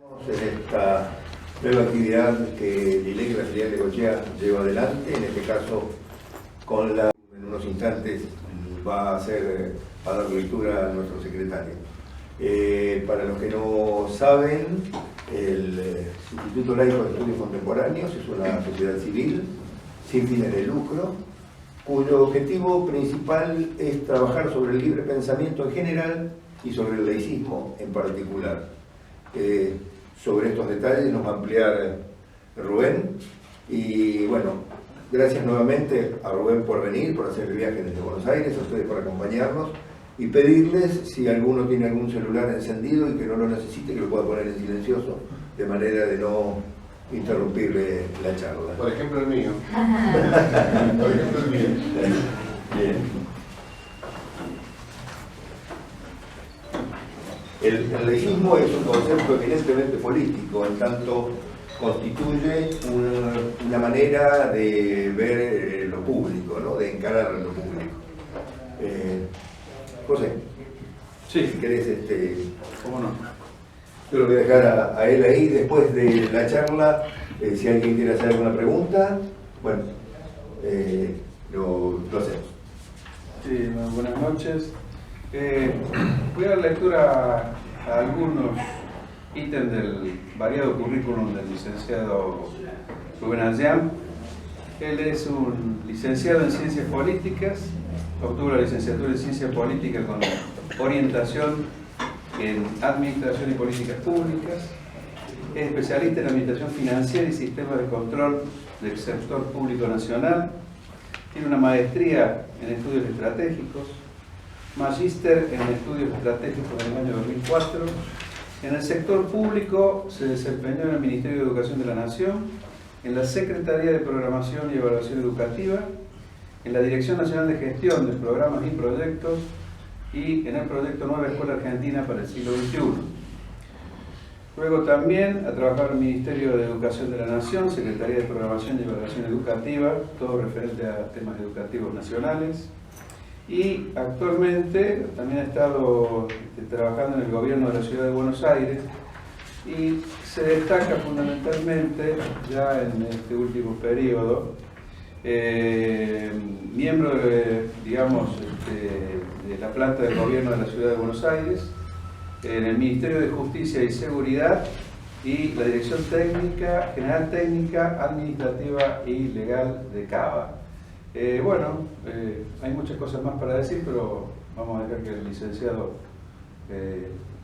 En esta nueva actividad que LILEC, la filial de Necochea, lleva adelante, en este caso en unos instantes va a dar lectura a nuestro secretario. Para los que no saben, el Instituto Laico de Estudios Contemporáneos es una sociedad civil sin fines de lucro, cuyo objetivo principal es trabajar sobre el libre pensamiento en general y sobre el laicismo en particular. Sobre estos detalles nos va a ampliar Rubén, y bueno, gracias nuevamente a Rubén por venir, por hacer el viaje desde Buenos Aires, a ustedes por acompañarnos, y pedirles, si alguno tiene algún celular encendido y que no lo necesite, que lo pueda poner en silencioso, de manera de no interrumpirle la charla. Por ejemplo el mío. Por ejemplo el mío. Bien. El laicismo es un concepto eminentemente político, en tanto constituye una manera de ver lo público, ¿no? De encarar lo público. José, sí. Si querés, ¿Cómo no? yo lo voy a dejar a él ahí después de la charla. Si alguien quiere hacer alguna pregunta, bueno, lo hacemos. Sí, buenas noches. Voy a dar lectura a algunos ítems del variado currículum del licenciado Rubén Ayam. Él es un licenciado en Ciencias Políticas, obtuvo la licenciatura en Ciencia Política con orientación en Administración y Políticas Públicas. Es especialista en Administración Financiera y Sistemas de Control del Sector Público Nacional. Tiene una maestría en Estudios Estratégicos, magíster en Estudios Estratégicos en el año 2004. En el sector público se desempeñó en el Ministerio de Educación de la Nación, en la Secretaría de Programación y Evaluación Educativa, en la Dirección Nacional de Gestión de Programas y Proyectos y en el proyecto Nueva Escuela Argentina para el siglo XXI. Luego también ha trabajado en el Ministerio de Educación de la Nación, Secretaría de Programación y Evaluación Educativa, todo referente a temas educativos nacionales. Y actualmente también ha estado trabajando en el gobierno de la Ciudad de Buenos Aires y se destaca fundamentalmente, ya en este último periodo, miembro de la planta del gobierno de la Ciudad de Buenos Aires, en el Ministerio de Justicia y Seguridad y la Dirección Técnica, General Técnica, Administrativa y Legal de Cava. Hay muchas cosas más para decir, pero vamos a dejar que el licenciado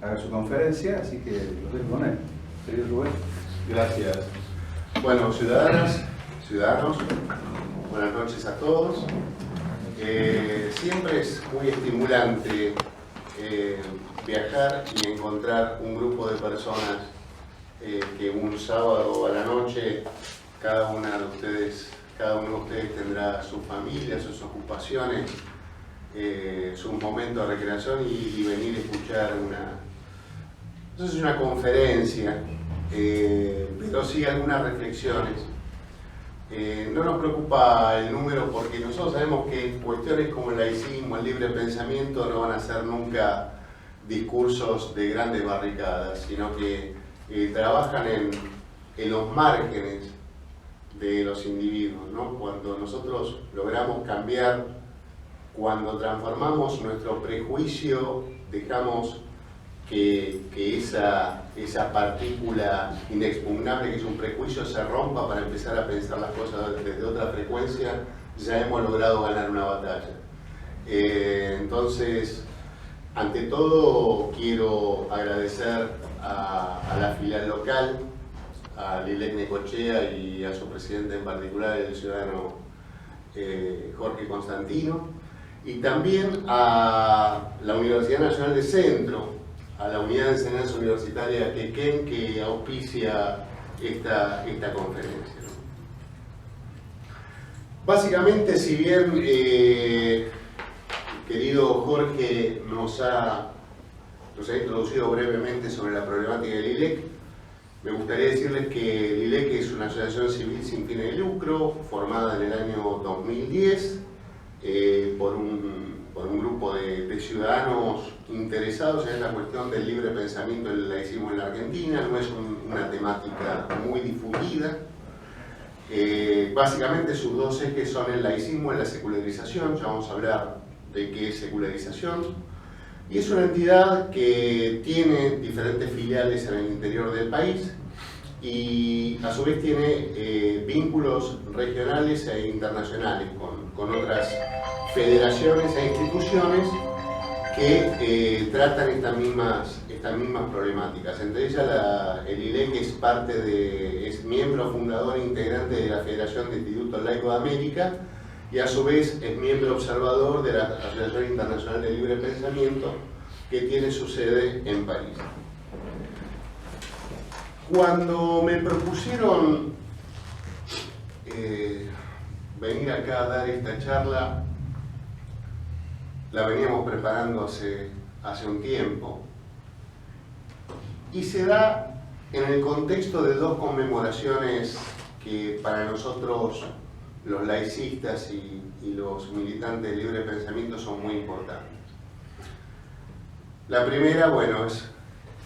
haga su conferencia, así que los dejo con él. Querido Rubén. Gracias. Bueno, ciudadanas, ciudadanos, buenas noches a todos. Siempre es muy estimulante viajar y encontrar un grupo de personas que un sábado a la noche cada uno de ustedes tendrá su familia, sus ocupaciones, sus momentos de recreación y venir a escuchar una conferencia, pero sí algunas reflexiones. No nos preocupa el número porque nosotros sabemos que cuestiones como el laicismo, el libre pensamiento no van a ser nunca discursos de grandes barricadas, sino que trabajan en los márgenes de los individuos, ¿no? Cuando nosotros logramos cambiar, cuando transformamos nuestro prejuicio, dejamos que esa partícula inexpugnable que es un prejuicio se rompa para empezar a pensar las cosas desde otra frecuencia, ya hemos logrado ganar una batalla. Entonces, ante todo, quiero agradecer a la filial local, a LILEC Necochea y a su presidente en particular, el ciudadano Jorge Constantino, y también a la Universidad Nacional de Centro, a la Unidad de Enseñanza Universitaria Quequén, que auspicia esta conferencia. Básicamente, si bien querido Jorge nos ha introducido brevemente sobre la problemática del LILEC, me gustaría decirles que el LILEC es una asociación civil sin fines de lucro, formada en el año 2010 por un grupo de de ciudadanos interesados en la cuestión del libre pensamiento del laicismo en la Argentina. No es una temática muy difundida. Básicamente sus dos ejes son el laicismo y la secularización. Ya vamos a hablar de qué es secularización. Y es una entidad que tiene diferentes filiales en el interior del país y a su vez tiene vínculos regionales e internacionales con otras federaciones e instituciones que tratan estas mismas problemáticas. Entre ellas el ILEC es miembro fundador e integrante de la Federación de Institutos Laicos de América y a su vez es miembro observador de la Asociación Internacional de Libre Pensamiento, que tiene su sede en París. Cuando me propusieron venir acá a dar esta charla, la veníamos preparando hace un tiempo, y se da en el contexto de dos conmemoraciones que para nosotros, los laicistas y los militantes de libre pensamiento, son muy importantes. La primera, bueno, es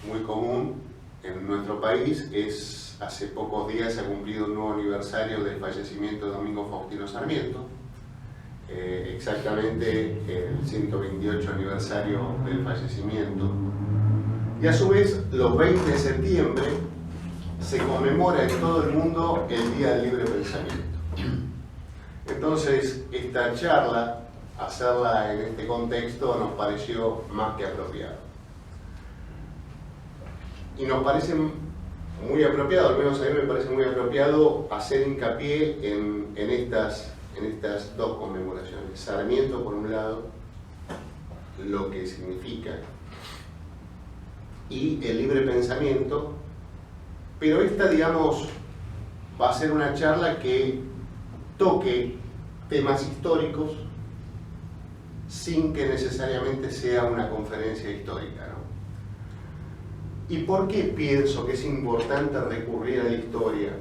muy común en nuestro país, hace pocos días se ha cumplido un nuevo aniversario del fallecimiento de Domingo Faustino Sarmiento, exactamente el 128 aniversario del fallecimiento, y a su vez los 20 de septiembre se conmemora en todo el mundo el Día del Libre Pensamiento. Entonces, esta charla, hacerla en este contexto, nos pareció más que apropiado. Y nos parece muy apropiado, al menos a mí me parece muy apropiado, hacer hincapié en estas dos conmemoraciones. Sarmiento, por un lado, lo que significa, y el libre pensamiento, pero esta, digamos, va a ser una charla que toque temas históricos sin que necesariamente sea una conferencia histórica, ¿no? ¿Y por qué pienso que es importante recurrir a la historia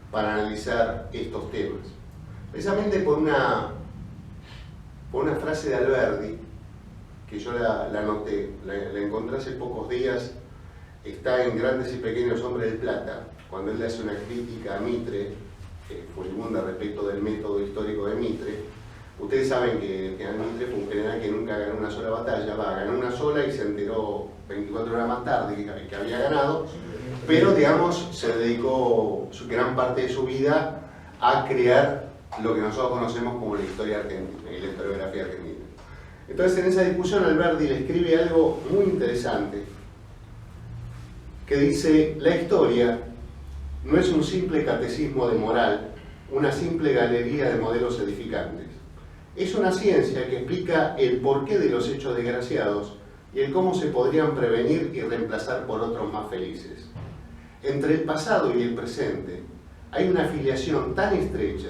para analizar estos temas? Precisamente por una frase de Alberdi, que yo la anoté, la encontré hace pocos días, está en Grandes y Pequeños Hombres de Plata, cuando él le hace una crítica a Mitre, furibunda respecto del método histórico de Mitre. Ustedes saben que el general Mitre fue un general que nunca ganó una sola batalla, ganó una sola y se enteró 24 horas más tarde que había ganado, pero digamos se dedicó gran parte de su vida a crear lo que nosotros conocemos como la historia argentina y la historiografía argentina. Entonces, en esa discusión Alberdi le escribe algo muy interesante, que dice: la historia no es un simple catecismo de moral, una simple galería de modelos edificantes. Es una ciencia que explica el porqué de los hechos desgraciados y el cómo se podrían prevenir y reemplazar por otros más felices. Entre el pasado y el presente hay una filiación tan estrecha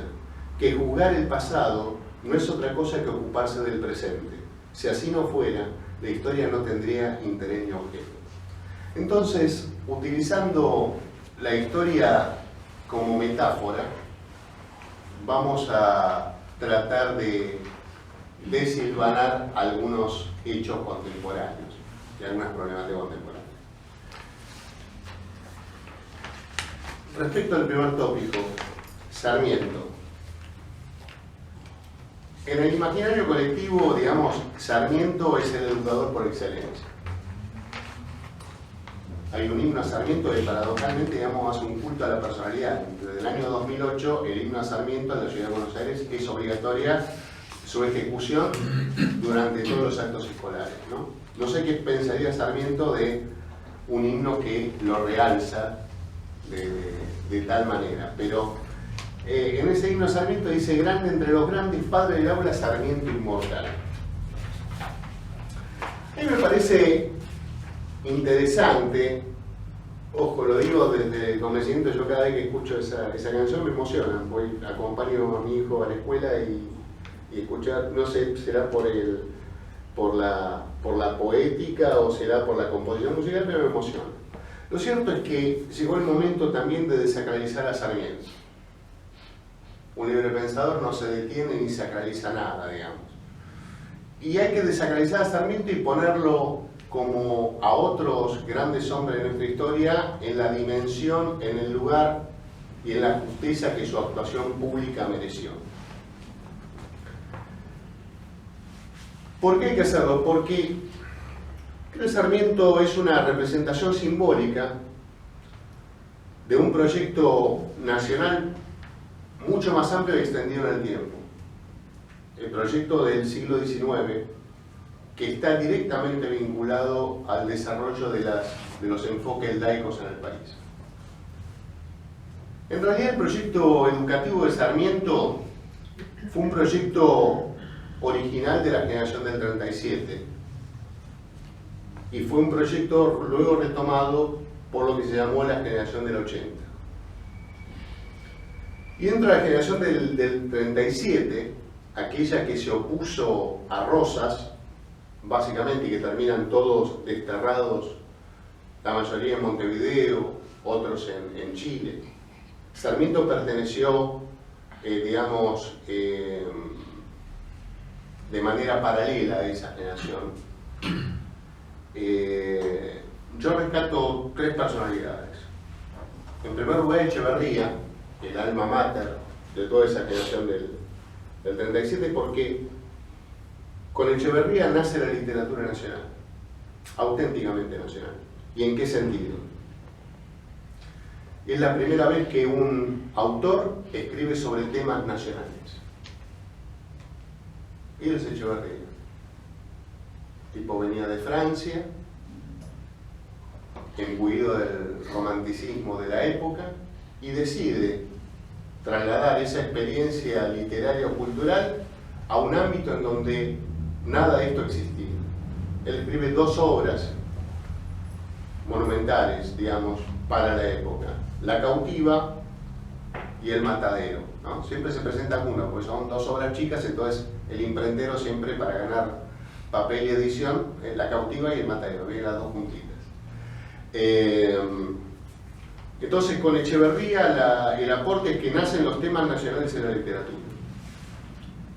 que juzgar el pasado no es otra cosa que ocuparse del presente. Si así no fuera, la historia no tendría interés ni objeto. Entonces, utilizando la historia como metáfora, vamos a tratar de desilvanar algunos hechos contemporáneos y algunas problemáticas contemporáneas. Respecto al primer tópico, Sarmiento. En el imaginario colectivo, digamos, Sarmiento es el educador por excelencia. Hay un himno a Sarmiento que paradojalmente, digamos, hace un culto a la personalidad. Desde el año 2008, el himno a Sarmiento en la ciudad de Buenos Aires es obligatoria su ejecución durante todos los actos escolares, ¿no? No sé qué pensaría Sarmiento de un himno que lo realza de tal manera, pero en ese himno a Sarmiento dice: grande entre los grandes, padre del aula, Sarmiento inmortal. A mí me parece interesante, ojo, lo digo desde el convencimiento, yo cada vez que escucho esa canción me emociona, voy, acompaño a mi hijo a la escuela y escuchar, no sé, será por la poética o será por la composición musical, pero me emociona. Lo cierto es que llegó el momento también de desacralizar a Sarmiento. Un libre pensador no se detiene ni sacraliza nada, digamos. Y hay que desacralizar a Sarmiento y ponerlo como a otros grandes hombres de nuestra historia en la dimensión, en el lugar y en la justicia que su actuación pública mereció. ¿Por qué hay que hacerlo? Porque creo que Sarmiento es una representación simbólica de un proyecto nacional mucho más amplio y extendido en el tiempo. El proyecto del siglo XIX, que está directamente vinculado al desarrollo de los enfoques laicos en el país. En realidad el proyecto educativo de Sarmiento fue un proyecto original de la generación del 37 y fue un proyecto luego retomado por lo que se llamó la generación del 80. Y dentro de la generación del 37, aquella que se opuso a Rosas, básicamente, y que terminan todos desterrados, la mayoría en Montevideo, otros en Chile. Sarmiento perteneció, digamos, de manera paralela a esa generación. Yo rescato tres personalidades. En primer lugar, Echeverría, el alma mater de toda esa generación del 37, porque con Echeverría nace la literatura nacional, auténticamente nacional. ¿Y en qué sentido? Es la primera vez que un autor escribe sobre temas nacionales. Y él es Echeverría. El tipo venía de Francia, imbuido del romanticismo de la época, y decide trasladar esa experiencia literaria o cultural a un ámbito en donde nada de esto existía. Él escribe dos obras monumentales, digamos, para la época: La cautiva y El matadero, ¿no? Siempre se presenta uno, porque son dos obras chicas, entonces el imprentero siempre, para ganar papel y edición, La cautiva y El matadero, vienen las dos juntitas. Entonces, con Echeverría el aporte es que nacen los temas nacionales en la literatura.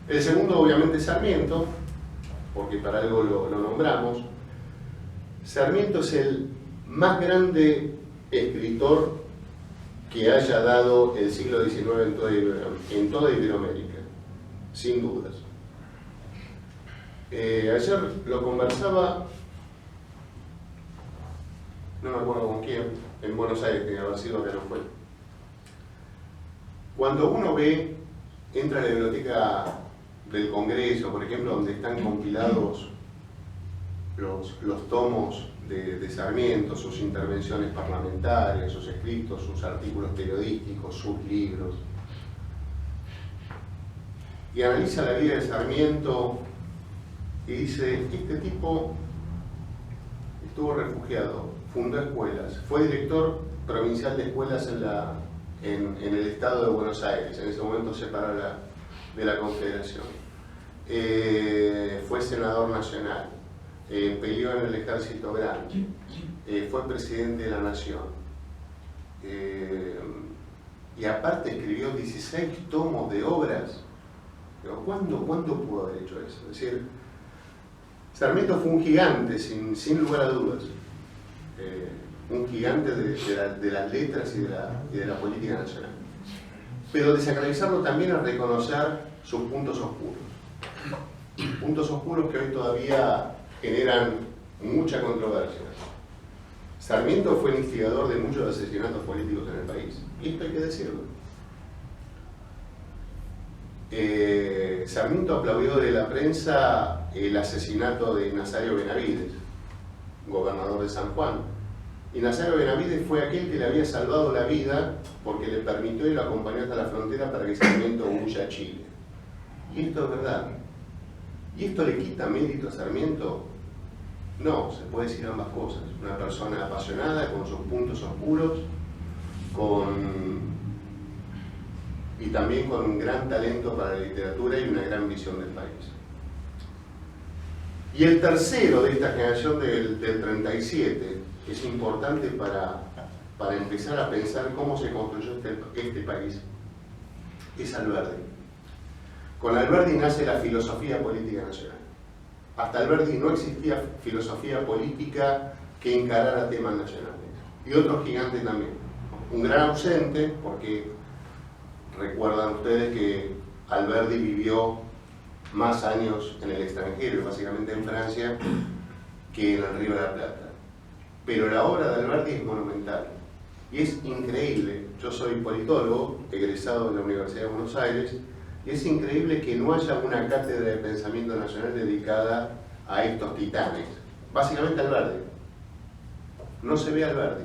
El segundo, obviamente, es Sarmiento, porque para algo lo nombramos. Sarmiento es el más grande escritor que haya dado el siglo XIX en toda Iberoamérica, sin dudas. Ayer lo conversaba, no me acuerdo con quién, en Buenos Aires, que habrá sido que no fue. Cuando uno entra a la biblioteca del Congreso, por ejemplo, donde están compilados los tomos de Sarmiento, sus intervenciones parlamentarias, sus escritos, sus artículos periodísticos, sus libros, y analiza la vida de Sarmiento y dice: este tipo estuvo refugiado, fundó escuelas, fue director provincial de escuelas en el estado de Buenos Aires, en ese momento separado de la Confederación, fue senador nacional, peleó en el Ejército Grande, fue presidente de la Nación, y aparte escribió 16 tomos de obras. Pero ¿cuándo pudo haber hecho eso? Es decir, Sarmiento fue un gigante, sin lugar a dudas, un gigante de las letras y de la política nacional. Pero desacralizarlo también es reconocer sus puntos oscuros que hoy todavía generan mucha controversia. Sarmiento fue el instigador de muchos asesinatos políticos en el país, y esto hay que decirlo. Sarmiento aplaudió de la prensa el asesinato de Nazario Benavides, gobernador de San Juan. Y Nazario Benavides fue aquel que le había salvado la vida porque le permitió y lo acompañó hasta la frontera para que Sarmiento huya a Chile. Y esto es verdad. ¿Y esto le quita mérito a Sarmiento? No, se puede decir ambas cosas. Una persona apasionada, con sus puntos oscuros, y también con un gran talento para la literatura y una gran visión del país. Y el tercero de esta generación del 37, que es importante para empezar a pensar cómo se construyó este país, es Alberdi. Con Alberdi nace la filosofía política nacional. hasta Alberdi no existía filosofía política que encarara temas nacionales. Y otro gigante también. Un gran ausente, porque recuerdan ustedes que Alberdi vivió más años en el extranjero, básicamente en Francia, que en el Río de la Plata. Pero la obra de Alberdi es monumental. Y es increíble, yo soy politólogo, egresado de la Universidad de Buenos Aires, y es increíble que no haya una cátedra de pensamiento nacional dedicada a estos titanes. Básicamente Alberdi. No se ve Alberdi.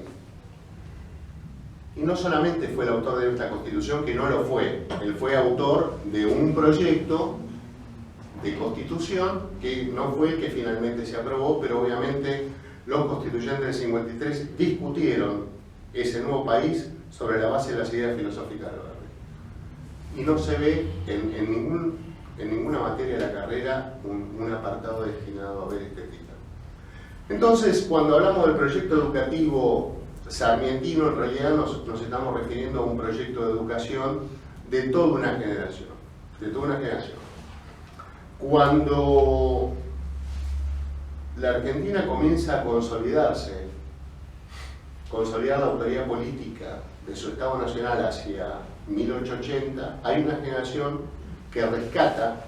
Y no solamente fue el autor de nuestra Constitución, que no lo fue, él fue autor de un proyecto de Constitución que no fue el que finalmente se aprobó, pero obviamente los constituyentes del 53 discutieron ese nuevo país sobre la base de las ideas filosóficas de Alberdi. Y no se ve en ninguna materia de la carrera un apartado destinado a ver este titán. Entonces, cuando hablamos del proyecto educativo sarmientino, en realidad nos estamos refiriendo a un proyecto de educación de toda una generación. De toda una generación. Cuando la Argentina comienza a consolidarse, consolidar la autoridad política de su Estado Nacional hacia 1880, hay una generación que rescata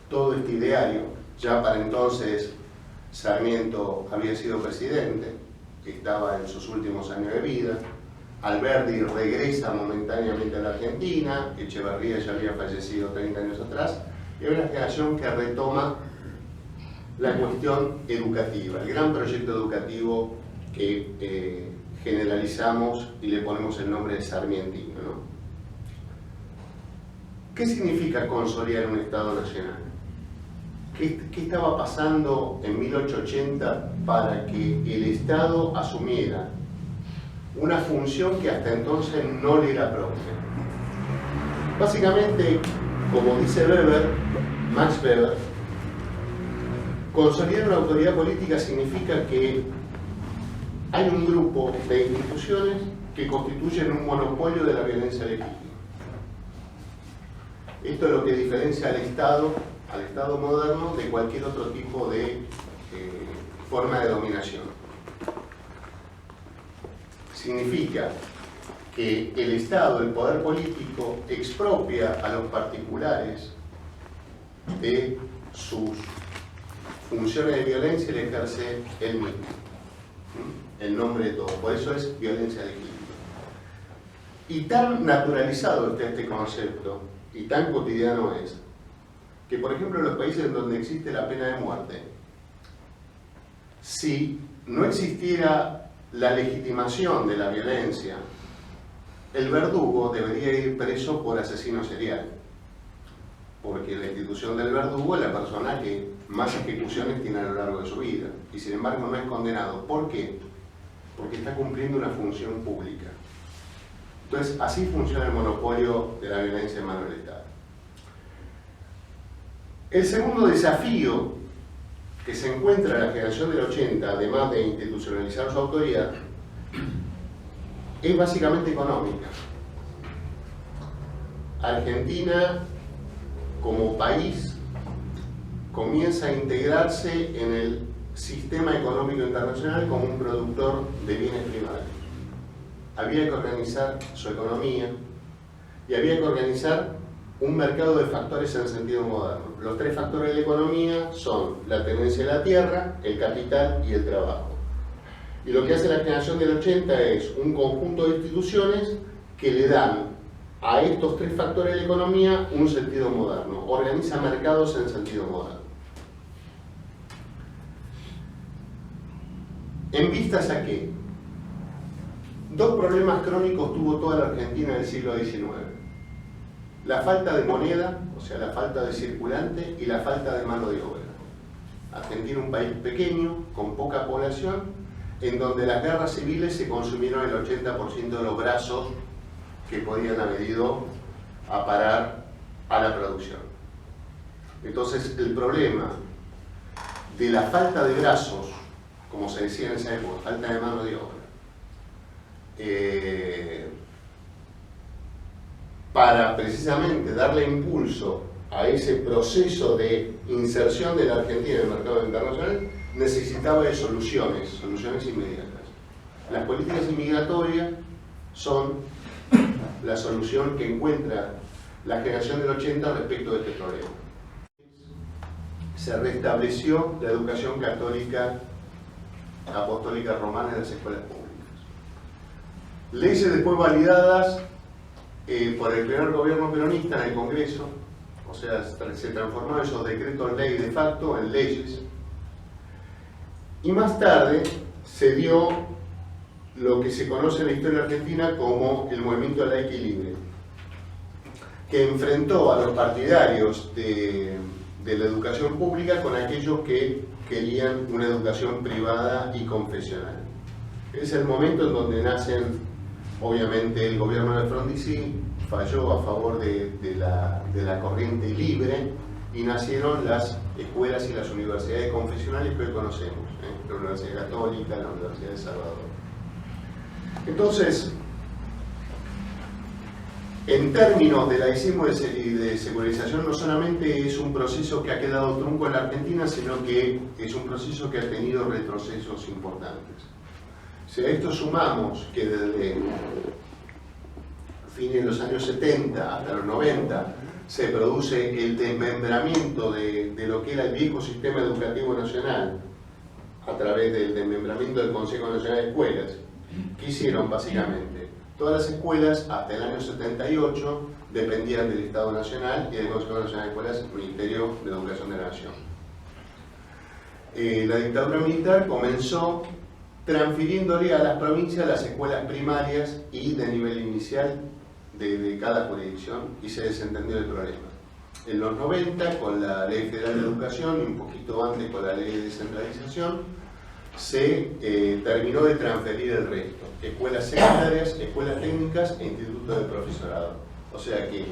todo este ideario. Ya para entonces Sarmiento había sido presidente, estaba en sus últimos años de vida, Alberdi regresa momentáneamente a la Argentina, Echeverría ya había fallecido 30 años atrás, y hay una generación que retoma la cuestión educativa, el gran proyecto educativo que generalizamos y le ponemos el nombre de sarmientino, ¿no? ¿Qué significa consolidar un Estado nacional? ¿Qué estaba pasando en 1880 para que el Estado asumiera una función que hasta entonces no le era propia? Básicamente, como dice Weber, Max Weber, consolidar una autoridad política significa que hay un grupo de instituciones que constituyen un monopolio de la violencia legítima. Esto es lo que diferencia al Estado moderno de cualquier otro tipo de forma de dominación. Significa que el Estado, el poder político, expropia a los particulares de sus funciones de violencia y le ejerce él mismo, en nombre de todo. Por eso es violencia legítima. Y tan naturalizado está este concepto y tan cotidiano es que, por ejemplo, en los países en donde existe la pena de muerte, si no existiera la legitimación de la violencia, el verdugo debería ir preso por asesino serial, porque la institución del verdugo es la persona que más ejecuciones tiene a lo largo de su vida, y sin embargo no es condenado. ¿Por qué? Porque está cumpliendo una función pública. Entonces, así funciona el monopolio de la violencia en manos del Estado. El segundo desafío que se encuentra en la generación del 80, además de institucionalizar su autoridad, es básicamente económica. Argentina, como país, comienza a integrarse en el sistema económico internacional como un productor de bienes primarios. Había que organizar su economía y había que organizar un mercado de factores en sentido moderno. Los tres factores de la economía son la tenencia de la tierra, el capital y el trabajo. Y lo que hace la generación del 80 es un conjunto de instituciones que le dan a estos tres factores de la economía un sentido moderno. Organiza mercados en sentido moderno. ¿En vistas a qué? Dos problemas crónicos tuvo toda la Argentina del siglo XIX. La falta de moneda, o sea, la falta de circulante, y la falta de mano de obra. Argentina, un país pequeño, con poca población, en donde las guerras civiles se consumieron el 80% de los brazos que podían haber ido a parar a la producción. Entonces, el problema de la falta de brazos, como se decía en esa época, falta de mano de obra, para precisamente darle impulso a ese proceso de inserción de la Argentina en el mercado internacional, necesitaba de soluciones inmediatas. Las políticas inmigratorias son la solución que encuentra la generación del 80 respecto de este problema. Se restableció la educación católica apostólica romana en las escuelas públicas. Leyes después validadas por el primer gobierno peronista en el Congreso, o sea, se transformaron esos decretos ley de facto en leyes. Y más tarde se dio lo que se conoce en la historia argentina como el movimiento laico y libre, que enfrentó a los partidarios de la educación pública con aquellos que querían una educación privada y confesional. Es el momento en donde nacen, obviamente, el gobierno de Frondizi falló a favor de la corriente libre y nacieron las escuelas y las universidades confesionales que hoy conocemos, la Universidad Católica, la Universidad de Salvador. Entonces, en términos de laicismo y de secularización, no solamente es un proceso que ha quedado trunco en la Argentina, sino que es un proceso que ha tenido retrocesos importantes. Si a esto sumamos que desde fines de los años 70 hasta los 90 se produce el desmembramiento de lo que era el viejo sistema educativo nacional a través del desmembramiento del Consejo Nacional de Escuelas, ¿qué hicieron básicamente? Todas las escuelas hasta el año 78 dependían del Estado Nacional y del Consejo Nacional de Escuelas, el Ministerio de Educación de la Nación. La dictadura militar comenzó transfiriéndole a las provincias las escuelas primarias y de nivel inicial de cada jurisdicción y se desentendió del problema. En los 90, con la Ley Federal de Educación y un poquito antes con la Ley de Descentralización, se terminó de transferir el resto: escuelas secundarias, escuelas técnicas e institutos de profesorado. O sea que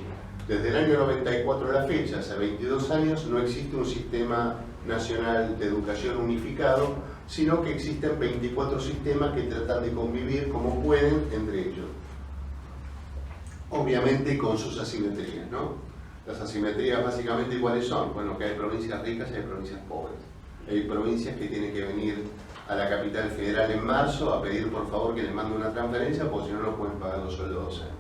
desde el año 94 a la fecha, hace 22 años, no existe un sistema nacional de educación unificado, sino que existen 24 sistemas que tratan de convivir como pueden entre ellos. Obviamente con sus asimetrías, ¿no? Las asimetrías básicamente ¿cuáles son? Bueno, que hay provincias ricas y hay provincias pobres. Hay provincias que tienen que venir a la capital federal en marzo a pedir por favor que les mande una transferencia, porque si no, no pueden pagar los sueldos docentes.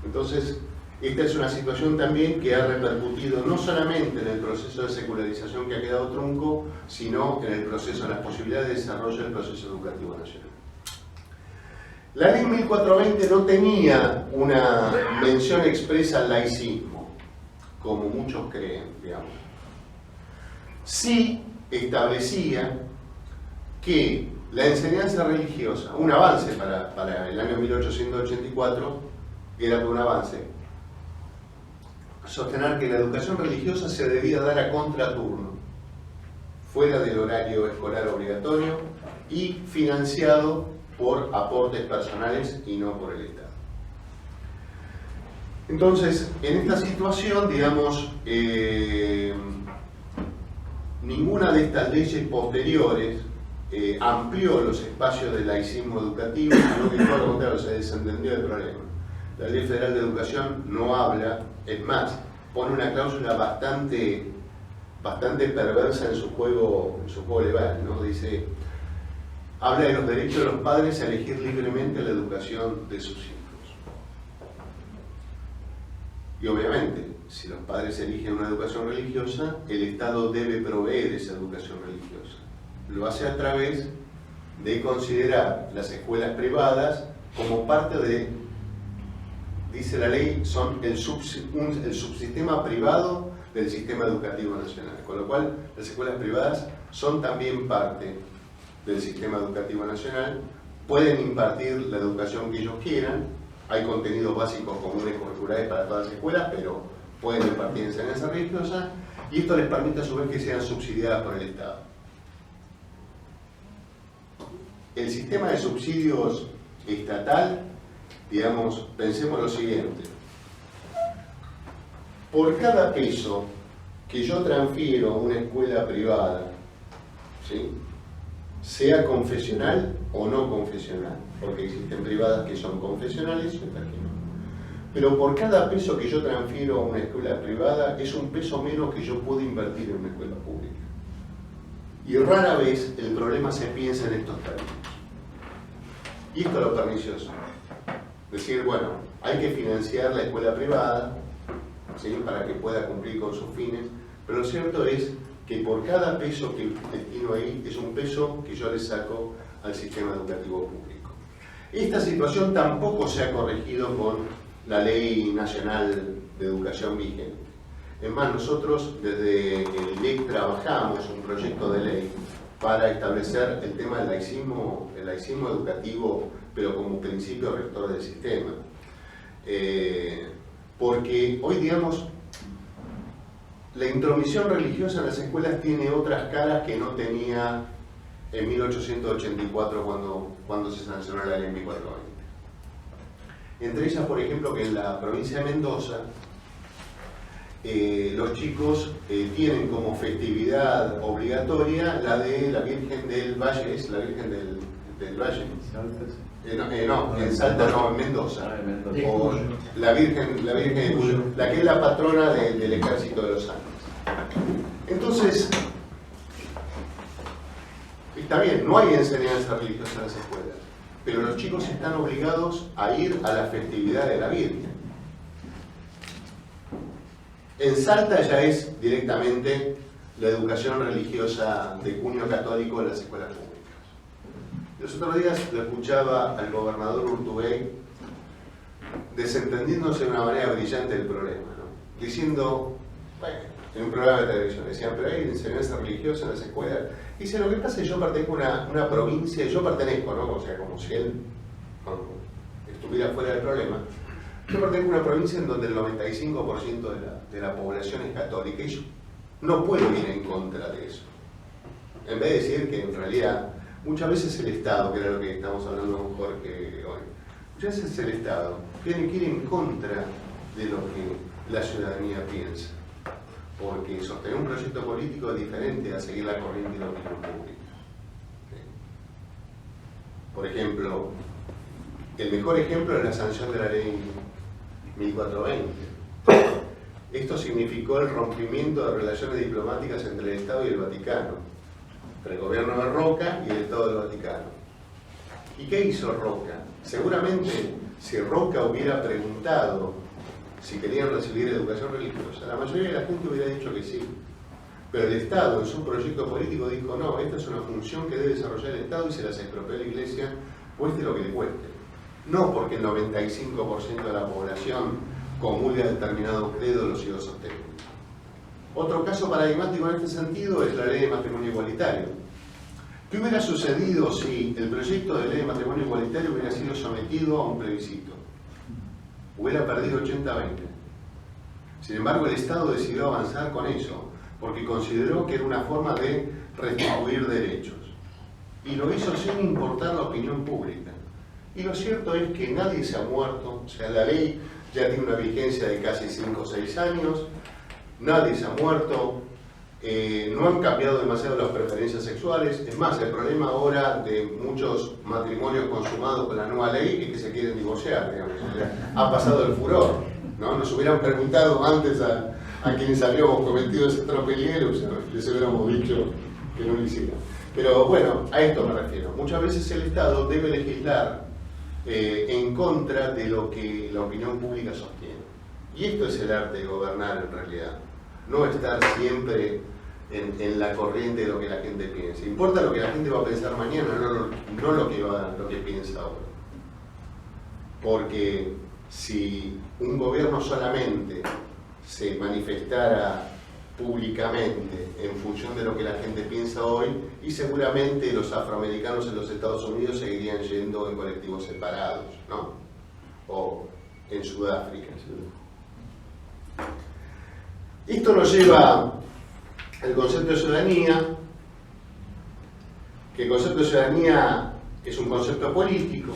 Entonces, esta es una situación también que ha repercutido no solamente en el proceso de secularización que ha quedado trunco, sino en el proceso, en las posibilidades de desarrollo del proceso educativo nacional. La ley 1420 no tenía una mención expresa al laicismo, como muchos creen, digamos. Sí establecía que la enseñanza religiosa, un avance para el año 1884, era un avance, sostener que la educación religiosa se debía dar a contraturno, fuera del horario escolar obligatorio y financiado por aportes personales y no por el Estado. Entonces, en esta situación, digamos, ninguna de estas leyes posteriores amplió los espacios del laicismo educativo, sino que todo lo contrario, se desentendió del problema. La Ley Federal de Educación no habla, es más, pone una cláusula bastante perversa en su juego legal, ¿no? Dice, habla de los derechos de los padres a elegir libremente la educación de sus hijos. Y obviamente, si los padres eligen una educación religiosa, el Estado debe proveer esa educación religiosa. Lo hace a través de considerar las escuelas privadas como parte de, dice la ley, son el subsistema privado del sistema educativo nacional. Con lo cual, las escuelas privadas son también parte del sistema educativo nacional, pueden impartir la educación que ellos quieran, hay contenidos básicos comunes curriculares para todas las escuelas, pero pueden impartir enseñanza religiosa, y esto les permite a su vez que sean subsidiadas por el Estado. El sistema de subsidios estatal, digamos, pensemos lo siguiente: por cada peso que yo transfiero a una escuela privada, ¿sí?, sea confesional o no confesional, porque existen privadas que son confesionales y otras que no. pero por cada peso que yo transfiero a una escuela privada es un peso menos que yo puedo invertir en una escuela pública. Y rara vez el problema se piensa en estos términos. Y esto es lo pernicioso. Decir, bueno, hay que financiar la escuela privada, ¿sí?, para que pueda cumplir con sus fines, pero lo cierto es que por cada peso que destino ahí es un peso que yo le saco al sistema educativo público. Esta situación tampoco se ha corregido con la Ley Nacional de Educación vigente. Es más, nosotros desde el LEC trabajamos un proyecto de ley para establecer el tema del laicismo educativo, pero como principio rector del sistema. Porque hoy, digamos, la intromisión religiosa en las escuelas tiene otras caras que no tenía en 1884 cuando se sancionó la ley 1420. Entre ellas, por ejemplo, que en la provincia de Mendoza los chicos tienen como festividad obligatoria la de la Virgen del Valle. ¿Es la Virgen del Valle? No, en Salta no, en Mendoza. O la Virgen de Cuyo, la que es la patrona del Ejército de los Andes. Entonces, está bien, no hay enseñanza religiosa en las escuelas, pero los chicos están obligados a ir a la festividad de la Virgen. En Salta ya es directamente la educación religiosa de cuño católico en las escuelas públicas. Los otros días lo escuchaba al gobernador Urtubey desentendiéndose de una manera brillante del problema, ¿no? Diciendo, bueno, en un programa de televisión decían, pero hay enseñanza religiosa en las escuelas. Dice, lo que pasa es que yo pertenezco a una provincia, yo pertenezco, ¿no? O sea, como si él estuviera fuera del problema. Yo pertenezco a una provincia en donde el 95% de la población es católica y yo no puedo ir en contra de eso. En vez de decir que en realidad muchas veces el Estado, que era lo que estamos hablando con Jorge hoy, muchas veces el Estado tiene que ir en contra de lo que la ciudadanía piensa, porque sostener un proyecto político es diferente a seguir la corriente de la opinión pública. Por ejemplo, el mejor ejemplo es la sanción de la ley 1420. Esto significó el rompimiento de relaciones diplomáticas entre el Estado y el Vaticano, entre el gobierno de Roca y el Estado del Vaticano. ¿Y qué hizo Roca? Seguramente, si Roca hubiera preguntado si querían recibir educación religiosa, la mayoría de la gente hubiera dicho que sí. Pero el Estado, en su proyecto político, dijo, no, esta es una función que debe desarrollar el Estado y se las expropió la Iglesia, cueste lo que le cueste. No porque el 95% de la población comulga determinado credo lo sigo sosteniendo. Otro caso paradigmático en este sentido es la ley de matrimonio igualitario. ¿Qué hubiera sucedido si el proyecto de ley de matrimonio igualitario hubiera sido sometido a un plebiscito? Hubiera perdido 80-20. Sin embargo, el Estado decidió avanzar con eso, porque consideró que era una forma de restituir derechos. Y lo hizo sin importar la opinión pública. Y lo cierto es que nadie se ha muerto, o sea, la ley ya tiene una vigencia de casi 5 o 6 años, nadie se ha muerto, no han cambiado demasiado las preferencias sexuales. Es más, el problema ahora de muchos matrimonios consumados con la nueva ley es que se quieren divorciar, digamos. O sea, ha pasado el furor, ¿no? Nos hubieran preguntado antes a quienes habíamos cometido ese tropelero, o sea, les hubiéramos dicho que no lo hicieran. Pero bueno, a esto me refiero. Muchas veces el Estado debe legislar en contra de lo que la opinión pública sostiene. Y esto es el arte de gobernar en realidad. No estar siempre en la corriente de lo que la gente piensa. Importa lo que la gente va a pensar mañana, no lo que piensa ahora. Porque si un gobierno solamente se manifestara públicamente en función de lo que la gente piensa hoy, y seguramente los afroamericanos en los Estados Unidos seguirían yendo en colectivos separados, ¿no? O en Sudáfrica. Esto nos lleva al concepto de ciudadanía, que el concepto de ciudadanía es un concepto político,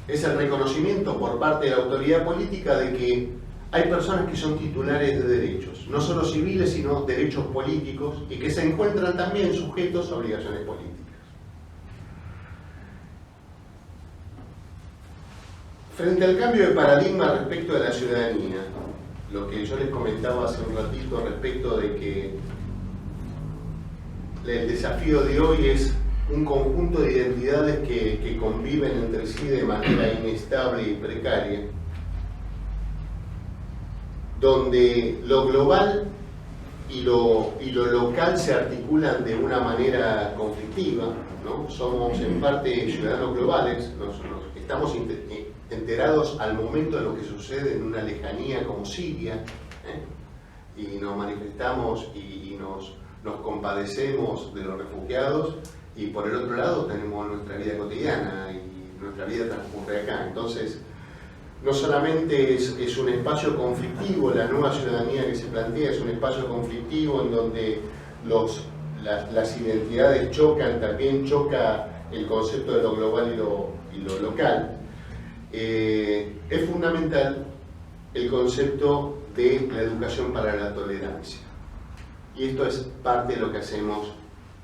es el reconocimiento por parte de la autoridad política de que hay personas que son titulares de derechos, no solo civiles, sino derechos políticos, y que se encuentran también sujetos a obligaciones políticas. frente al cambio de paradigma respecto de la ciudadanía, lo que yo les comentaba hace un ratito respecto de que el desafío de hoy es un conjunto de identidades que conviven entre sí de manera inestable y precaria, donde lo global y lo local se articulan de una manera conflictiva, ¿no? Somos en parte ciudadanos globales, estamos enterados al momento de lo que sucede en una lejanía como Siria, y nos manifestamos y nos compadecemos de los refugiados, y por el otro lado tenemos nuestra vida cotidiana y nuestra vida transcurre acá. Entonces, no solamente es un espacio conflictivo, la nueva ciudadanía que se plantea es un espacio conflictivo en donde las identidades chocan, también choca el concepto de lo global y lo local. Es fundamental el concepto de la educación para la tolerancia. Y esto es parte de lo que hacemos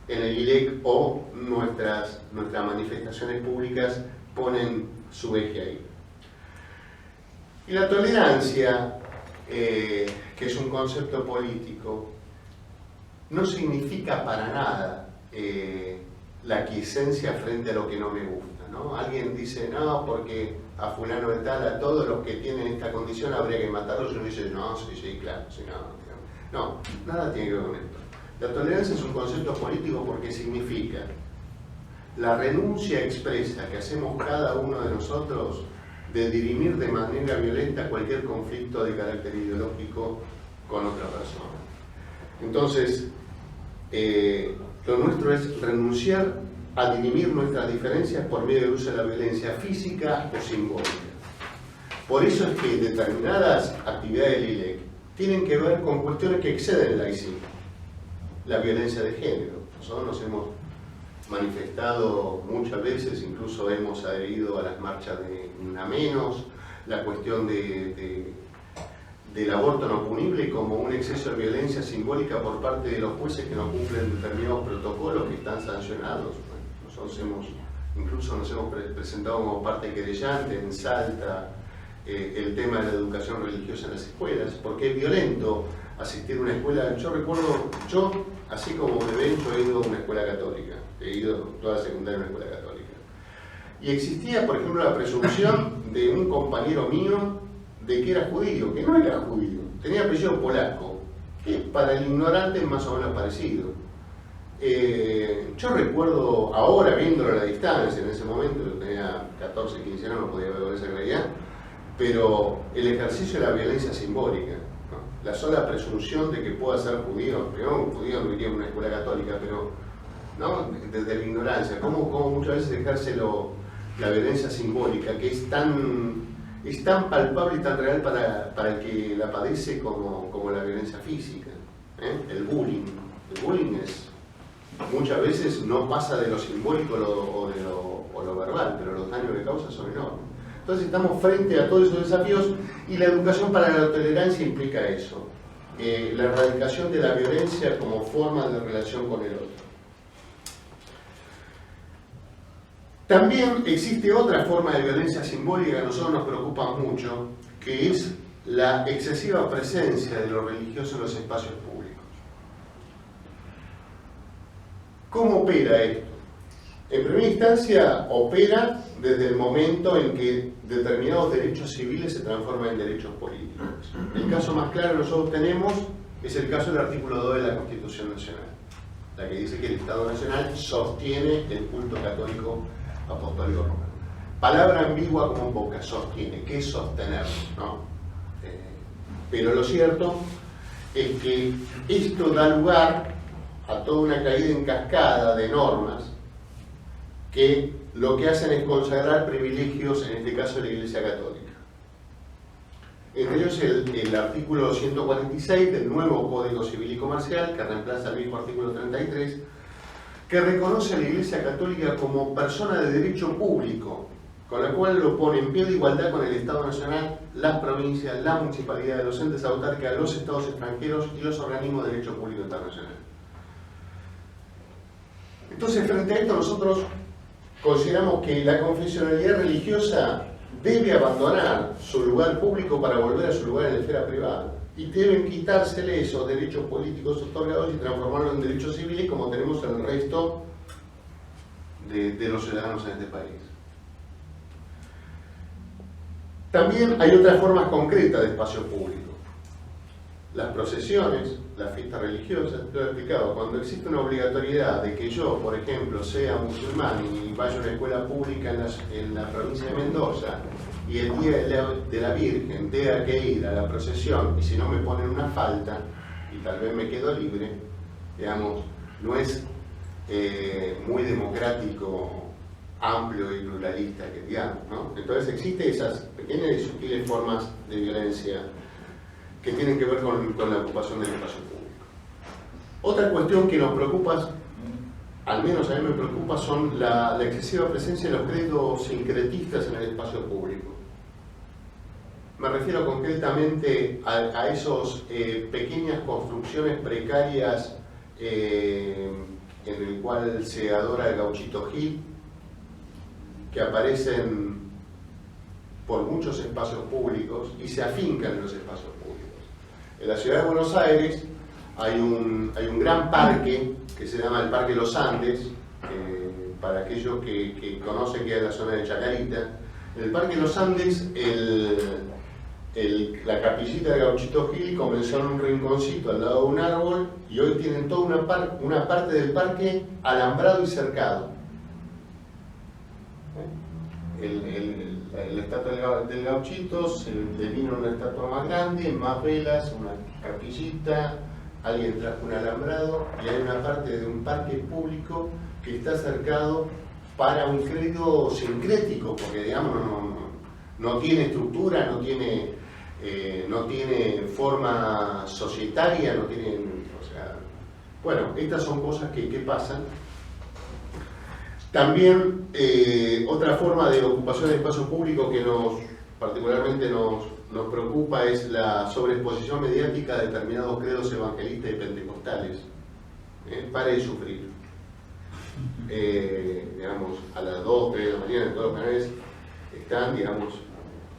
en el ILEC, o nuestras manifestaciones públicas ponen su eje ahí. Y la tolerancia, que es un concepto político, no significa para nada la aquiescencia frente a lo que no me gusta, ¿no? Alguien dice, no, porque a fulano de tal, a todos los que tienen esta condición habría que matarlos, y uno dice, no, sí, claro, sí, no, nada tiene que ver con esto. La tolerancia es un concepto político porque significa la renuncia expresa que hacemos cada uno de nosotros de dirimir de manera violenta cualquier conflicto de carácter ideológico con otra persona. Entonces, lo nuestro es renunciar a dirimir nuestras diferencias por medio del uso de la violencia física o simbólica. Por eso es que determinadas actividades del ILEC tienen que ver con cuestiones que exceden el laicismo. La violencia de género. Nosotros nos hemos manifestado muchas veces, incluso hemos adherido a las marchas de Una Menos, la cuestión del aborto no punible como un exceso de violencia simbólica por parte de los jueces que no cumplen determinados protocolos que están sancionados. Bueno, nosotros incluso nos hemos presentado como parte querellante en Salta el tema de la educación religiosa en las escuelas, porque es violento asistir a una escuela. Yo recuerdo, así como bebé, yo he ido a una escuela católica, he ido toda la secundaria a una escuela católica. Y existía, por ejemplo, la presunción de un compañero mío de que era judío, que no era judío, tenía apellido polaco, que para el ignorante es más o menos parecido. Yo recuerdo, ahora viéndolo a la distancia, en ese momento, yo tenía 14, 15 años, no podía ver con esa claridad, pero el ejercicio de la violencia simbólica, ¿no? La sola presunción de que pueda ser judío, primero un judío no iría a una escuela católica, pero ¿no? Desde la ignorancia, cómo muchas veces ejerce la violencia simbólica, que es tan palpable y tan real para el que la padece como la violencia física, el bullying. El bullying muchas veces no pasa de lo simbólico o lo verbal, pero los daños que causa son enormes. Entonces estamos frente a todos esos desafíos, y la educación para la tolerancia implica eso, la erradicación de la violencia como forma de relación con el otro. También existe otra forma de violencia simbólica que a nosotros nos preocupa mucho, que es la excesiva presencia de lo religioso en los espacios públicos. ¿Cómo opera esto? En primera instancia, opera desde el momento en que determinados derechos civiles se transforman en derechos políticos. El caso más claro que nosotros tenemos es el caso del artículo 2 de la Constitución Nacional, la que dice que el Estado Nacional sostiene el culto católico apostólico romano. Palabra ambigua como poca, sostiene. ¿Qué es sostener? ¿No? Pero lo cierto es que esto da lugar a toda una caída en cascada de normas que lo que hacen es consagrar privilegios, en este caso de la Iglesia Católica. Entre ellos el artículo 246 del nuevo Código Civil y Comercial, que reemplaza el viejo artículo 33, que reconoce a la Iglesia Católica como persona de derecho público, con la cual lo pone en pie de igualdad con el Estado Nacional, las provincias, la municipalidad, los entes autárquicos, los estados extranjeros y los organismos de derecho público internacional. Entonces, frente a esto, nosotros consideramos que la confesionalidad religiosa debe abandonar su lugar público para volver a su lugar en la esfera privada. Y deben quitársele esos derechos políticos otorgados y transformarlos en derechos civiles como tenemos el resto de los ciudadanos en este país. También hay otras formas concretas de espacio público. Las procesiones, las fiestas religiosas, lo he explicado, cuando existe una obligatoriedad de que yo, por ejemplo, sea musulmán y vaya a una escuela pública en la provincia de Mendoza y el día de la Virgen tenga que ir a la procesión y si no me ponen una falta y tal vez me quedo libre, digamos, no es muy democrático, amplio y pluralista, que digamos, ¿no? Entonces existen esas pequeñas y sutiles formas de violencia que tienen que ver con la ocupación del espacio público. Otra cuestión que nos preocupa, al menos a mí me preocupa, son la excesiva presencia de los credos sincretistas en el espacio público. Me refiero concretamente a esos pequeñas construcciones precarias en el cual se adora el gauchito Gil, que aparecen por muchos espacios públicos y se afincan en los espacios públicos. En la ciudad de Buenos Aires hay un gran parque que se llama el Parque Los Andes, para aquellos que conocen que es la zona de Chacarita. En el Parque Los Andes, la capillita de Gauchito Gil comenzó en un rinconcito al lado de un árbol y hoy tienen toda una parte del parque alambrado y cercado. La estatua del Gauchito se le vino una estatua más grande, más velas, una capillita, alguien trajo un alambrado y hay una parte de un parque público que está cercado para un credo sincrético, porque digamos no tiene estructura, no tiene forma societaria, no tiene, o sea, bueno, estas son cosas que pasan. También otra forma de ocupación del espacio público que particularmente nos preocupa es la sobreexposición mediática de determinados credos evangelistas y pentecostales. Pare de sufrir. Digamos, a las 2, 3 de la mañana en todos los canales están, digamos,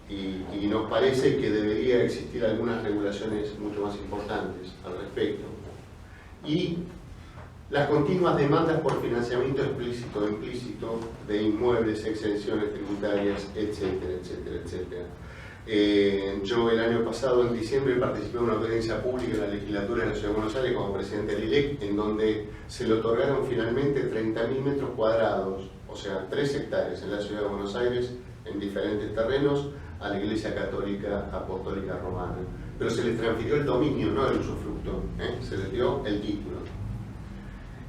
y nos parece que debería existir algunas regulaciones mucho más importantes al respecto. Y las continuas demandas por financiamiento explícito o implícito de inmuebles, exenciones tributarias, etcétera, etcétera, etcétera. Yo el año pasado, en diciembre, participé en una audiencia pública en la legislatura de la Ciudad de Buenos Aires como presidente del ILEC, en donde se le otorgaron finalmente 30.000 metros cuadrados, o sea, 3 hectáreas en la Ciudad de Buenos Aires, en diferentes terrenos, a la Iglesia Católica Apostólica Romana. Pero se les transfirió el dominio, no el usufructo, se les dio el título.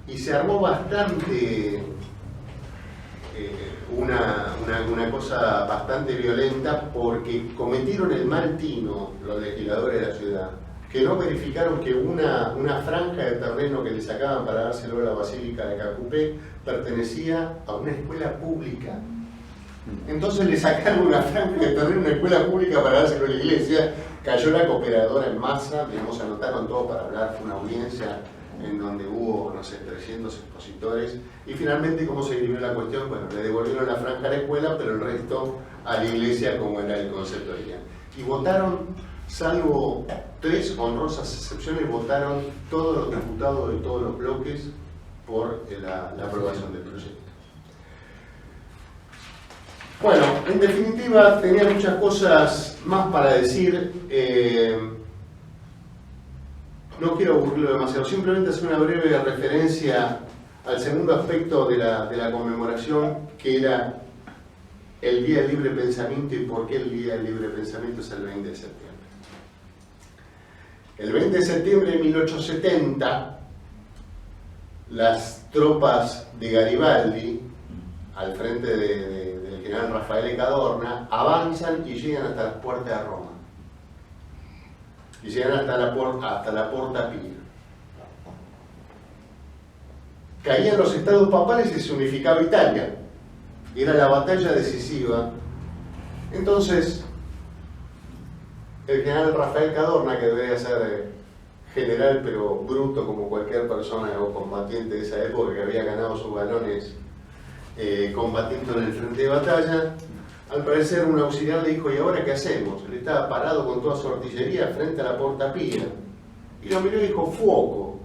Y se armó bastante una cosa bastante violenta porque cometieron el mal tino los legisladores de la ciudad, que no verificaron que una franja de terreno que le sacaban para dárselo a la Basílica de Cacupé pertenecía a una escuela pública. Entonces le sacaron una franja de terreno a una escuela pública para dárselo a la iglesia, cayó la cooperadora en masa, digamos, anotaron todo para hablar, fue una audiencia en donde hubo, no sé, 300 expositores, y finalmente, ¿cómo se vivió la cuestión? Bueno, le devolvieron la franja a la escuela, pero el resto a la iglesia, como era el concepto original. Y votaron, salvo 3 honrosas excepciones, votaron todos los diputados de todos los bloques por la aprobación del proyecto. Bueno, en definitiva, tenía muchas cosas más para decir. No quiero aburrirlo demasiado, simplemente hacer una breve referencia al segundo aspecto de la conmemoración, que era el Día del Libre Pensamiento y por qué el Día del Libre Pensamiento es el 20 de septiembre. El 20 de septiembre de 1870, las tropas de Garibaldi, al frente del general Rafael E. Cadorna, avanzan y llegan hasta las puertas de Roma. Y llegan hasta la Porta Pía. Caían los estados papales y se unificaba Italia. Era la batalla decisiva. Entonces, el general Rafael Cadorna, que debería ser general pero bruto como cualquier persona o combatiente de esa época que había ganado sus galones combatiendo en el frente de batalla, Al parecer un auxiliar le dijo, ¿y ahora qué hacemos? Él estaba parado con toda su artillería frente a la portapía. Y lo miró y dijo, fuoco.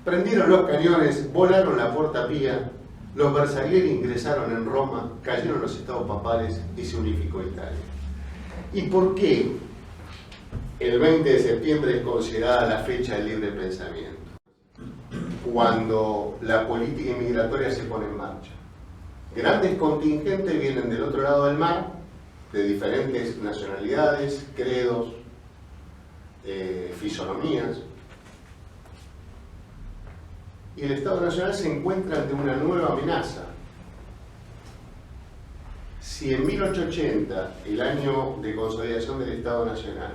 Prendieron los cañones, volaron la portapía, los Bersaglieri ingresaron en Roma, cayeron los estados papales y se unificó Italia. ¿Y por qué el 20 de septiembre es considerada la fecha del libre pensamiento? Cuando la política inmigratoria se pone en marcha. Grandes contingentes vienen del otro lado del mar, de diferentes nacionalidades, credos, fisonomías, y el Estado Nacional se encuentra ante una nueva amenaza. Si en 1880, el año de consolidación del Estado Nacional,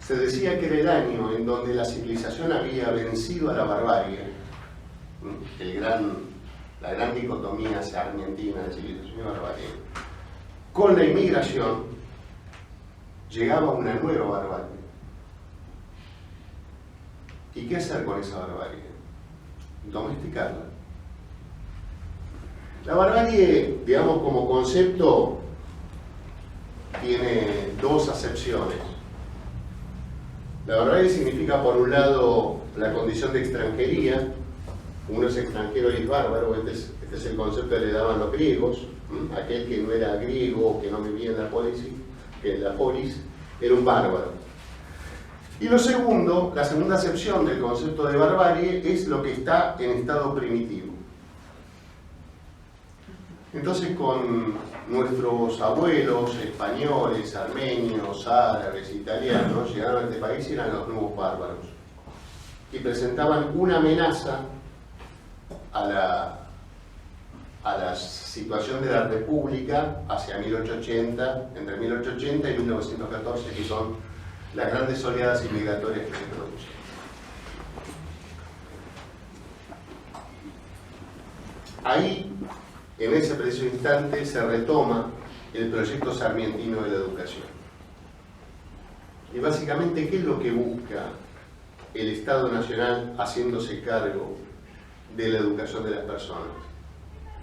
se decía que era el año en donde la civilización había vencido a la barbarie, la gran dicotomía sarmientina de civilización y barbarie, con la inmigración llegaba una nueva barbarie. ¿Y qué hacer con esa barbarie? Domesticarla. La barbarie, digamos, como concepto, tiene dos acepciones. La barbarie significa, por un lado, la condición de extranjería. Uno es extranjero y es bárbaro. Este es el concepto que le daban los griegos. Aquel que no era griego, que no vivía en la polis, era un bárbaro. Y lo segundo, la segunda acepción del concepto de barbarie es lo que está en estado primitivo. Entonces, con nuestros abuelos españoles, armenios, árabes, italianos, llegaron a este país y eran los nuevos bárbaros. Y presentaban una amenaza a la situación de la República hacia 1880, entre 1880 y 1914, que son las grandes oleadas inmigratorias que se producen. Ahí, en ese preciso instante, se retoma el proyecto sarmientino de la educación. Y básicamente, ¿qué es lo que busca el Estado Nacional haciéndose cargo de la educación de las personas?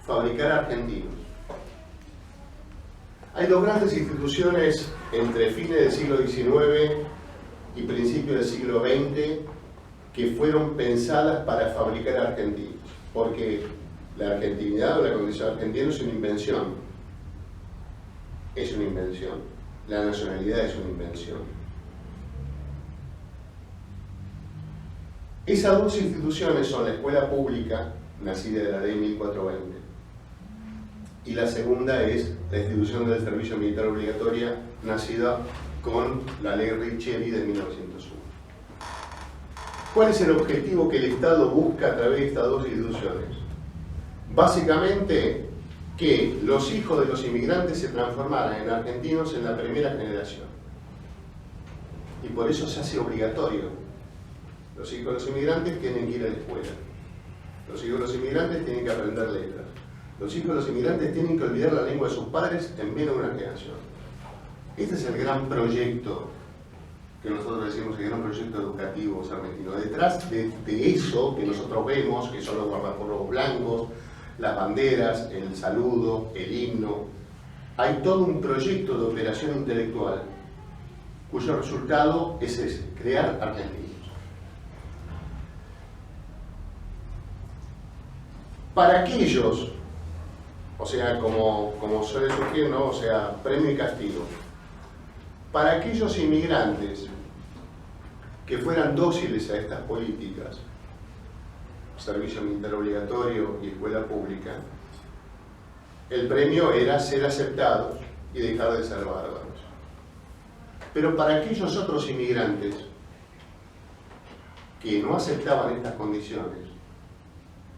Fabricar argentinos. Hay dos grandes instituciones entre fines del siglo XIX y principios del siglo XX que fueron pensadas para fabricar argentinos, porque la argentinidad o la condición argentina es una invención. Es una invención. La nacionalidad es una invención. Esas dos instituciones son la escuela pública, nacida de la ley 1420, y la segunda es la institución del servicio militar obligatoria, nacida con la ley Riccieri de 1901. ¿Cuál es el objetivo que el Estado busca a través de estas dos instituciones? Básicamente, que los hijos de los inmigrantes se transformaran en argentinos en la primera generación. Y por eso se hace obligatorio. Los hijos de los inmigrantes tienen que ir a la escuela. Los hijos de los inmigrantes tienen que aprender letras. Los hijos de los inmigrantes tienen que olvidar la lengua de sus padres en menos de una generación. Este es el gran proyecto que nosotros decimos, el gran proyecto educativo sarmientino. Detrás de eso que nosotros vemos, que son los guardacorros blancos, las banderas, el saludo, el himno, hay todo un proyecto de operación intelectual cuyo resultado es ese, crear argentinos. Para aquellos, o sea, como suele surgir, ¿no? O sea, premio y castigo. Para aquellos inmigrantes que fueran dóciles a estas políticas, servicio militar obligatorio y escuela pública, el premio era ser aceptados y dejar de ser bárbaros. Pero para aquellos otros inmigrantes que no aceptaban estas condiciones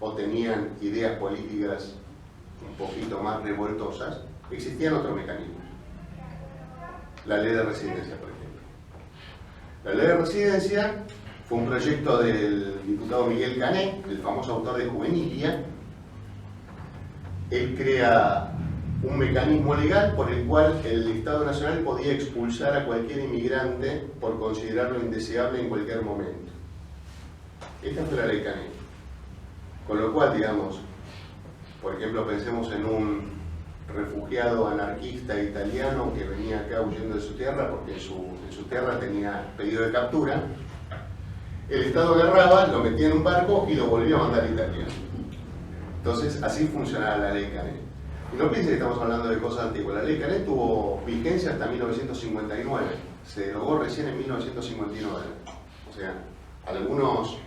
o tenían ideas políticas un poquito más revoltosas, existían otros mecanismos. La ley de residencia, por ejemplo. La ley de residencia fue un proyecto del diputado Miguel Cané, el famoso autor de Juvenilia. Él crea un mecanismo legal por el cual el Estado Nacional podía expulsar a cualquier inmigrante por considerarlo indeseable en cualquier momento. Esta fue la ley Cané. Con lo cual, digamos, por ejemplo, pensemos en refugiado anarquista italiano que venía acá huyendo de su tierra porque en su tierra tenía pedido de captura. El Estado agarraba, lo metía en un barco y lo volvía a mandar a Italia. Entonces, así funcionaba la ley Canet. Y no piensen que estamos hablando de cosas antiguas. La ley Canet tuvo vigencia hasta 1959. Se derogó recién en 1959. O sea, algunos,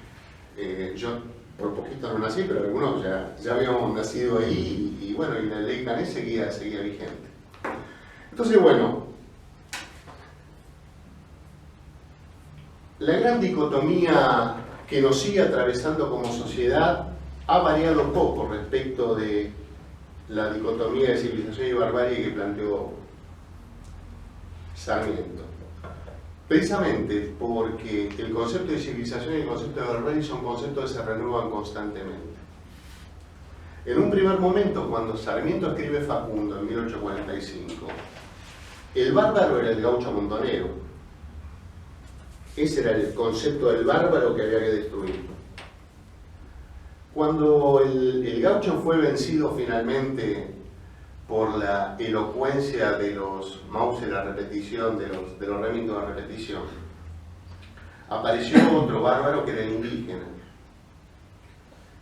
yo por poquito no nací, pero algunos ya habíamos nacido ahí y bueno, y la ley Canet seguía vigente. Entonces, bueno, la gran dicotomía que nos sigue atravesando como sociedad ha variado poco respecto de la dicotomía de civilización y barbarie que planteó Sarmiento. Precisamente porque el concepto de civilización y el concepto de barbarie son conceptos que se renuevan constantemente. En un primer momento, cuando Sarmiento escribe Facundo en 1845, el bárbaro era el gaucho montonero. Ese era el concepto del bárbaro que había que destruir. Cuando el gaucho fue vencido finalmente por la elocuencia de los Mauser a repetición, de los Remington a repetición, apareció otro bárbaro que era el indígena.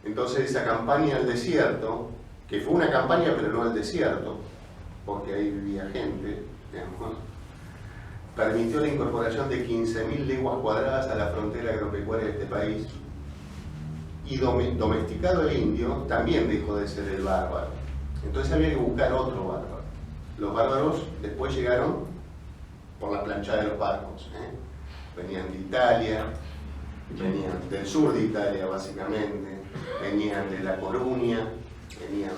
Entonces esa campaña al desierto, que fue una campaña pero no al desierto, porque ahí vivía gente, digamos, permitió la incorporación de 15.000 leguas cuadradas a la frontera agropecuaria de este país. Y domesticado el indio, también dejó de ser el bárbaro. Entonces había que buscar otro bárbaro. Los bárbaros después llegaron por la planchada de los barcos. Venían de Italia, venían del sur de Italia básicamente, venían de La Coruña, venían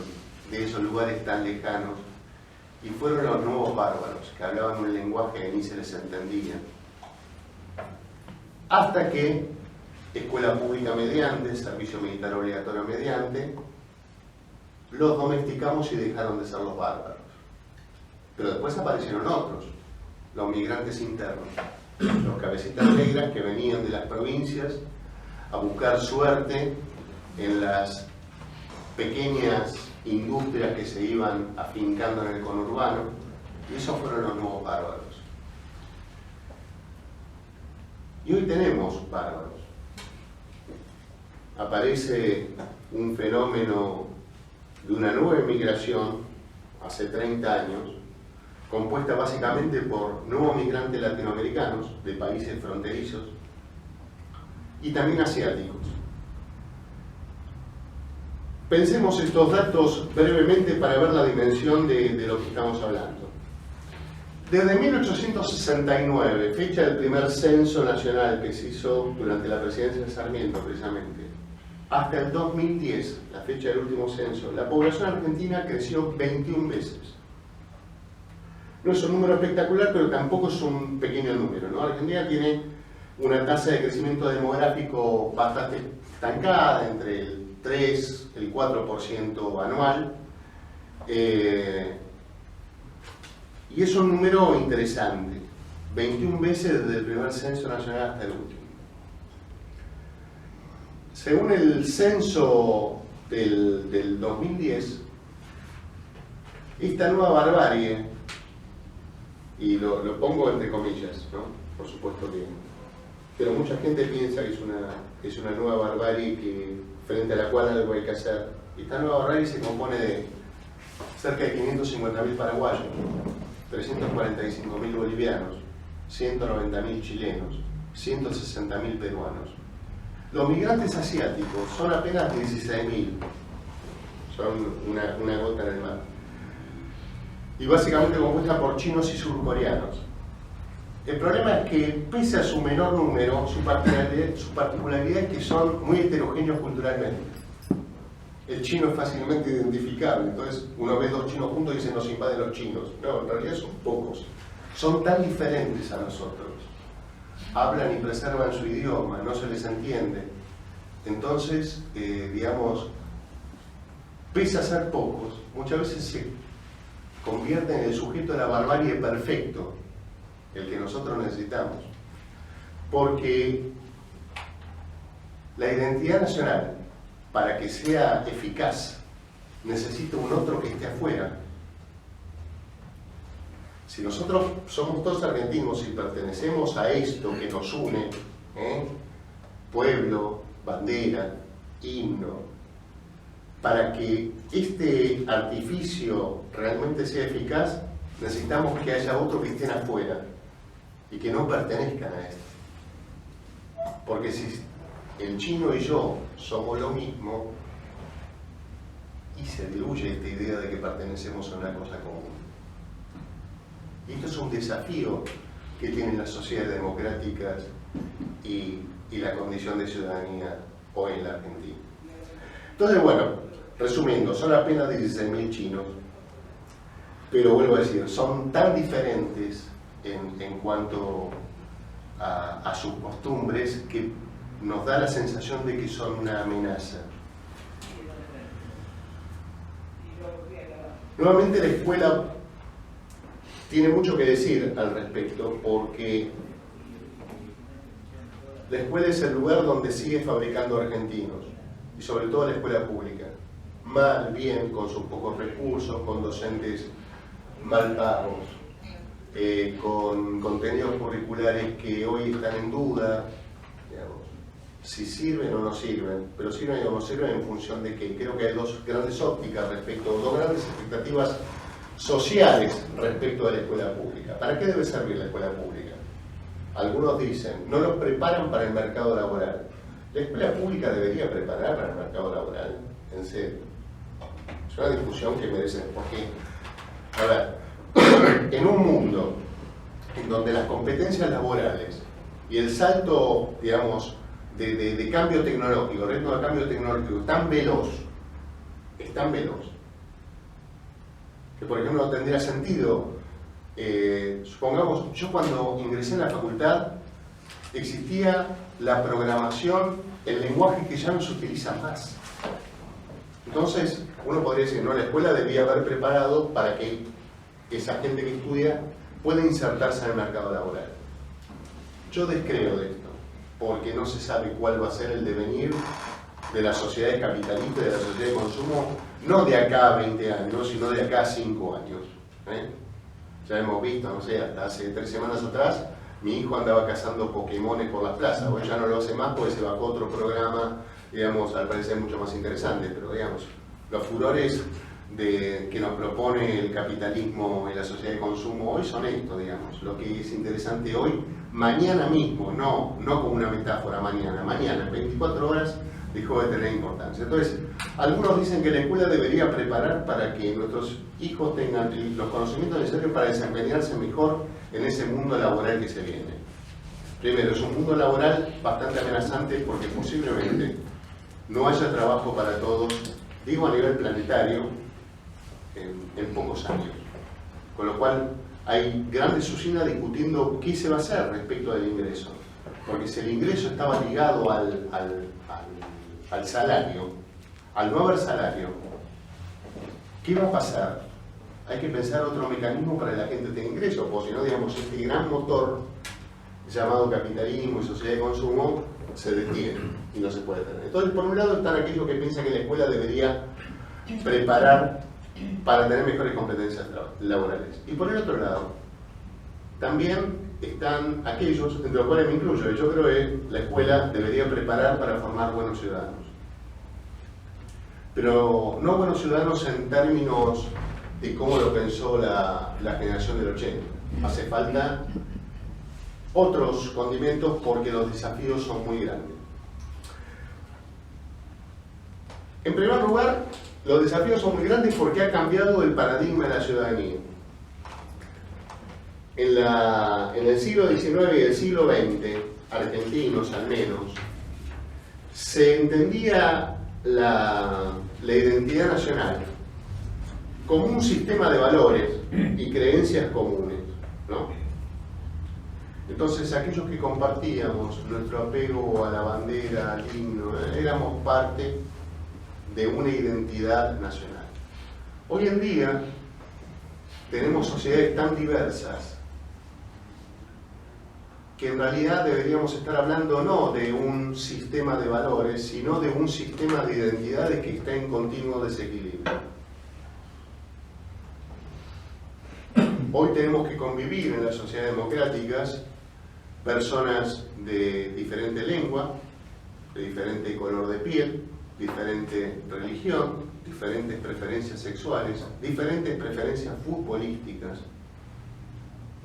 de esos lugares tan lejanos. Y fueron los nuevos bárbaros, que hablaban un lenguaje que ni se les entendía. Hasta que escuela pública mediante, servicio militar obligatorio mediante, los domesticamos y dejaron de ser los bárbaros. Pero después aparecieron otros, los migrantes internos, los cabecitas negras que venían de las provincias a buscar suerte en las pequeñas industrias que se iban afincando en el conurbano, y esos fueron los nuevos bárbaros. Y hoy tenemos bárbaros. Aparece un fenómeno de una nueva inmigración hace 30 años, compuesta básicamente por nuevos migrantes latinoamericanos de países fronterizos y también asiáticos. Pensemos estos datos brevemente para ver la dimensión de lo que estamos hablando. Desde 1869, fecha del primer censo nacional que se hizo durante la presidencia de Sarmiento precisamente, hasta el 2010, la fecha del último censo, la población argentina creció 21 veces. No es un número espectacular, pero tampoco es un pequeño número, ¿no? Argentina tiene una tasa de crecimiento demográfico bastante estancada, entre el 3, el 4% anual, y es un número interesante, 21 veces desde el primer censo nacional hasta el último. Según el censo del 2010, esta nueva barbarie, y lo pongo entre comillas, ¿no? Por supuesto que, pero mucha gente piensa que es una nueva barbarie frente a la cual algo hay que hacer. Esta nueva barbarie se compone de cerca de 550.000 paraguayos, 345.000 bolivianos, 190.000 chilenos, 160.000 peruanos. Los migrantes asiáticos son apenas 16.000, son una gota en el mar. Y básicamente compuesta por chinos y surcoreanos. El problema es que, pese a su menor número, su particularidad es que son muy heterogéneos culturalmente. El chino es fácilmente identificable, entonces uno ve dos chinos juntos y dice nos invaden los chinos. No, en realidad son pocos. Son tan diferentes a nosotros. Hablan y preservan su idioma, no se les entiende. Entonces, digamos, pese a ser pocos, muchas veces se convierten en el sujeto de la barbarie perfecto, el que nosotros necesitamos. Porque la identidad nacional, para que sea eficaz, necesita un otro que esté afuera Si nosotros somos todos argentinos y pertenecemos a esto que nos une, pueblo, bandera, himno, para que este artificio realmente sea eficaz, necesitamos que haya otros que estén afuera y que no pertenezcan a esto. Porque si el chino y yo somos lo mismo, y se diluye esta idea de que pertenecemos a una cosa común. Y esto es un desafío que tienen las sociedades democráticas y la condición de ciudadanía hoy en la Argentina. Entonces, bueno, resumiendo, son apenas 16.000 chinos, pero vuelvo a decir, son tan diferentes en cuanto a sus costumbres que nos da la sensación de que son una amenaza. Nuevamente la escuela tiene mucho que decir al respecto, porque la escuela es el lugar donde sigue fabricando argentinos, y sobre todo la escuela pública, mal, bien, con sus pocos recursos, con docentes mal pagos, con contenidos curriculares que hoy están en duda, digamos, si sirven o no sirven, pero sirven o no sirven en función de que creo que hay dos grandes ópticas respecto, dos grandes expectativas sociales respecto de la escuela pública. ¿Para qué debe servir la escuela pública? Algunos dicen, no los preparan para el mercado laboral. ¿La escuela pública debería preparar para el mercado laboral? En serio. Es una discusión que merece, porque, a ver, en un mundo en donde las competencias laborales y el salto, digamos, de cambio tecnológico, el ritmo de cambio tecnológico es tan veloz, que por ejemplo no tendría sentido, supongamos, yo cuando ingresé en la facultad existía la programación en lenguajes que ya no se utilizan más. Entonces, uno podría decir, no, la escuela debía haber preparado para que esa gente que estudia pueda insertarse en el mercado laboral. Yo descreo de esto, porque no se sabe cuál va a ser el devenir de las sociedades capitalistas, de la sociedad de consumo, no de acá a 20 años, sino de acá a 5 años. Ya hemos visto, no sé, hasta hace 3 semanas atrás, mi hijo andaba cazando Pokémones por las plazas. Hoy ya no lo hace más porque se bajó otro programa, digamos, al parecer mucho más interesante, pero digamos, los furores que nos propone el capitalismo y la sociedad de consumo hoy son estos, digamos. Lo que es interesante hoy, mañana mismo, no como una metáfora, mañana, en 24 horas dejó de tener importancia. Entonces, algunos dicen que la escuela debería preparar para que nuestros hijos tengan los conocimientos necesarios para desempeñarse mejor en ese mundo laboral que se viene. Primero, es un mundo laboral bastante amenazante porque posiblemente no haya trabajo para todos, digo a nivel planetario, en pocos años. Con lo cual hay grandes usinas discutiendo qué se va a hacer respecto del ingreso. Porque si el ingreso estaba ligado al salario, al no haber salario, ¿qué va a pasar? Hay que pensar otro mecanismo para que la gente tenga ingresos, porque si no, digamos, este gran motor llamado capitalismo y sociedad de consumo se detiene y no se puede tener. Entonces, por un lado están aquellos que piensan que la escuela debería preparar para tener mejores competencias laborales. Y por el otro lado, también están aquellos, entre los cuales me incluyo, yo creo que la escuela debería preparar para formar buenos ciudadanos. Pero no buenos ciudadanos en términos de cómo lo pensó la generación del 80. Hace falta otros condimentos porque los desafíos son muy grandes. En primer lugar, los desafíos son muy grandes porque ha cambiado el paradigma de la ciudadanía. En el siglo XIX y el siglo XX, argentinos al menos, se entendía la identidad nacional como un sistema de valores y creencias comunes, ¿no? Entonces, aquellos que compartíamos nuestro apego a la bandera, al himno, éramos parte de una identidad nacional. Hoy en día tenemos sociedades tan diversas que en realidad deberíamos estar hablando no de un sistema de valores, sino de un sistema de identidades que está en continuo desequilibrio. Hoy tenemos que convivir en las sociedades democráticas personas de diferente lengua, de diferente color de piel, diferente religión, diferentes preferencias sexuales, diferentes preferencias futbolísticas.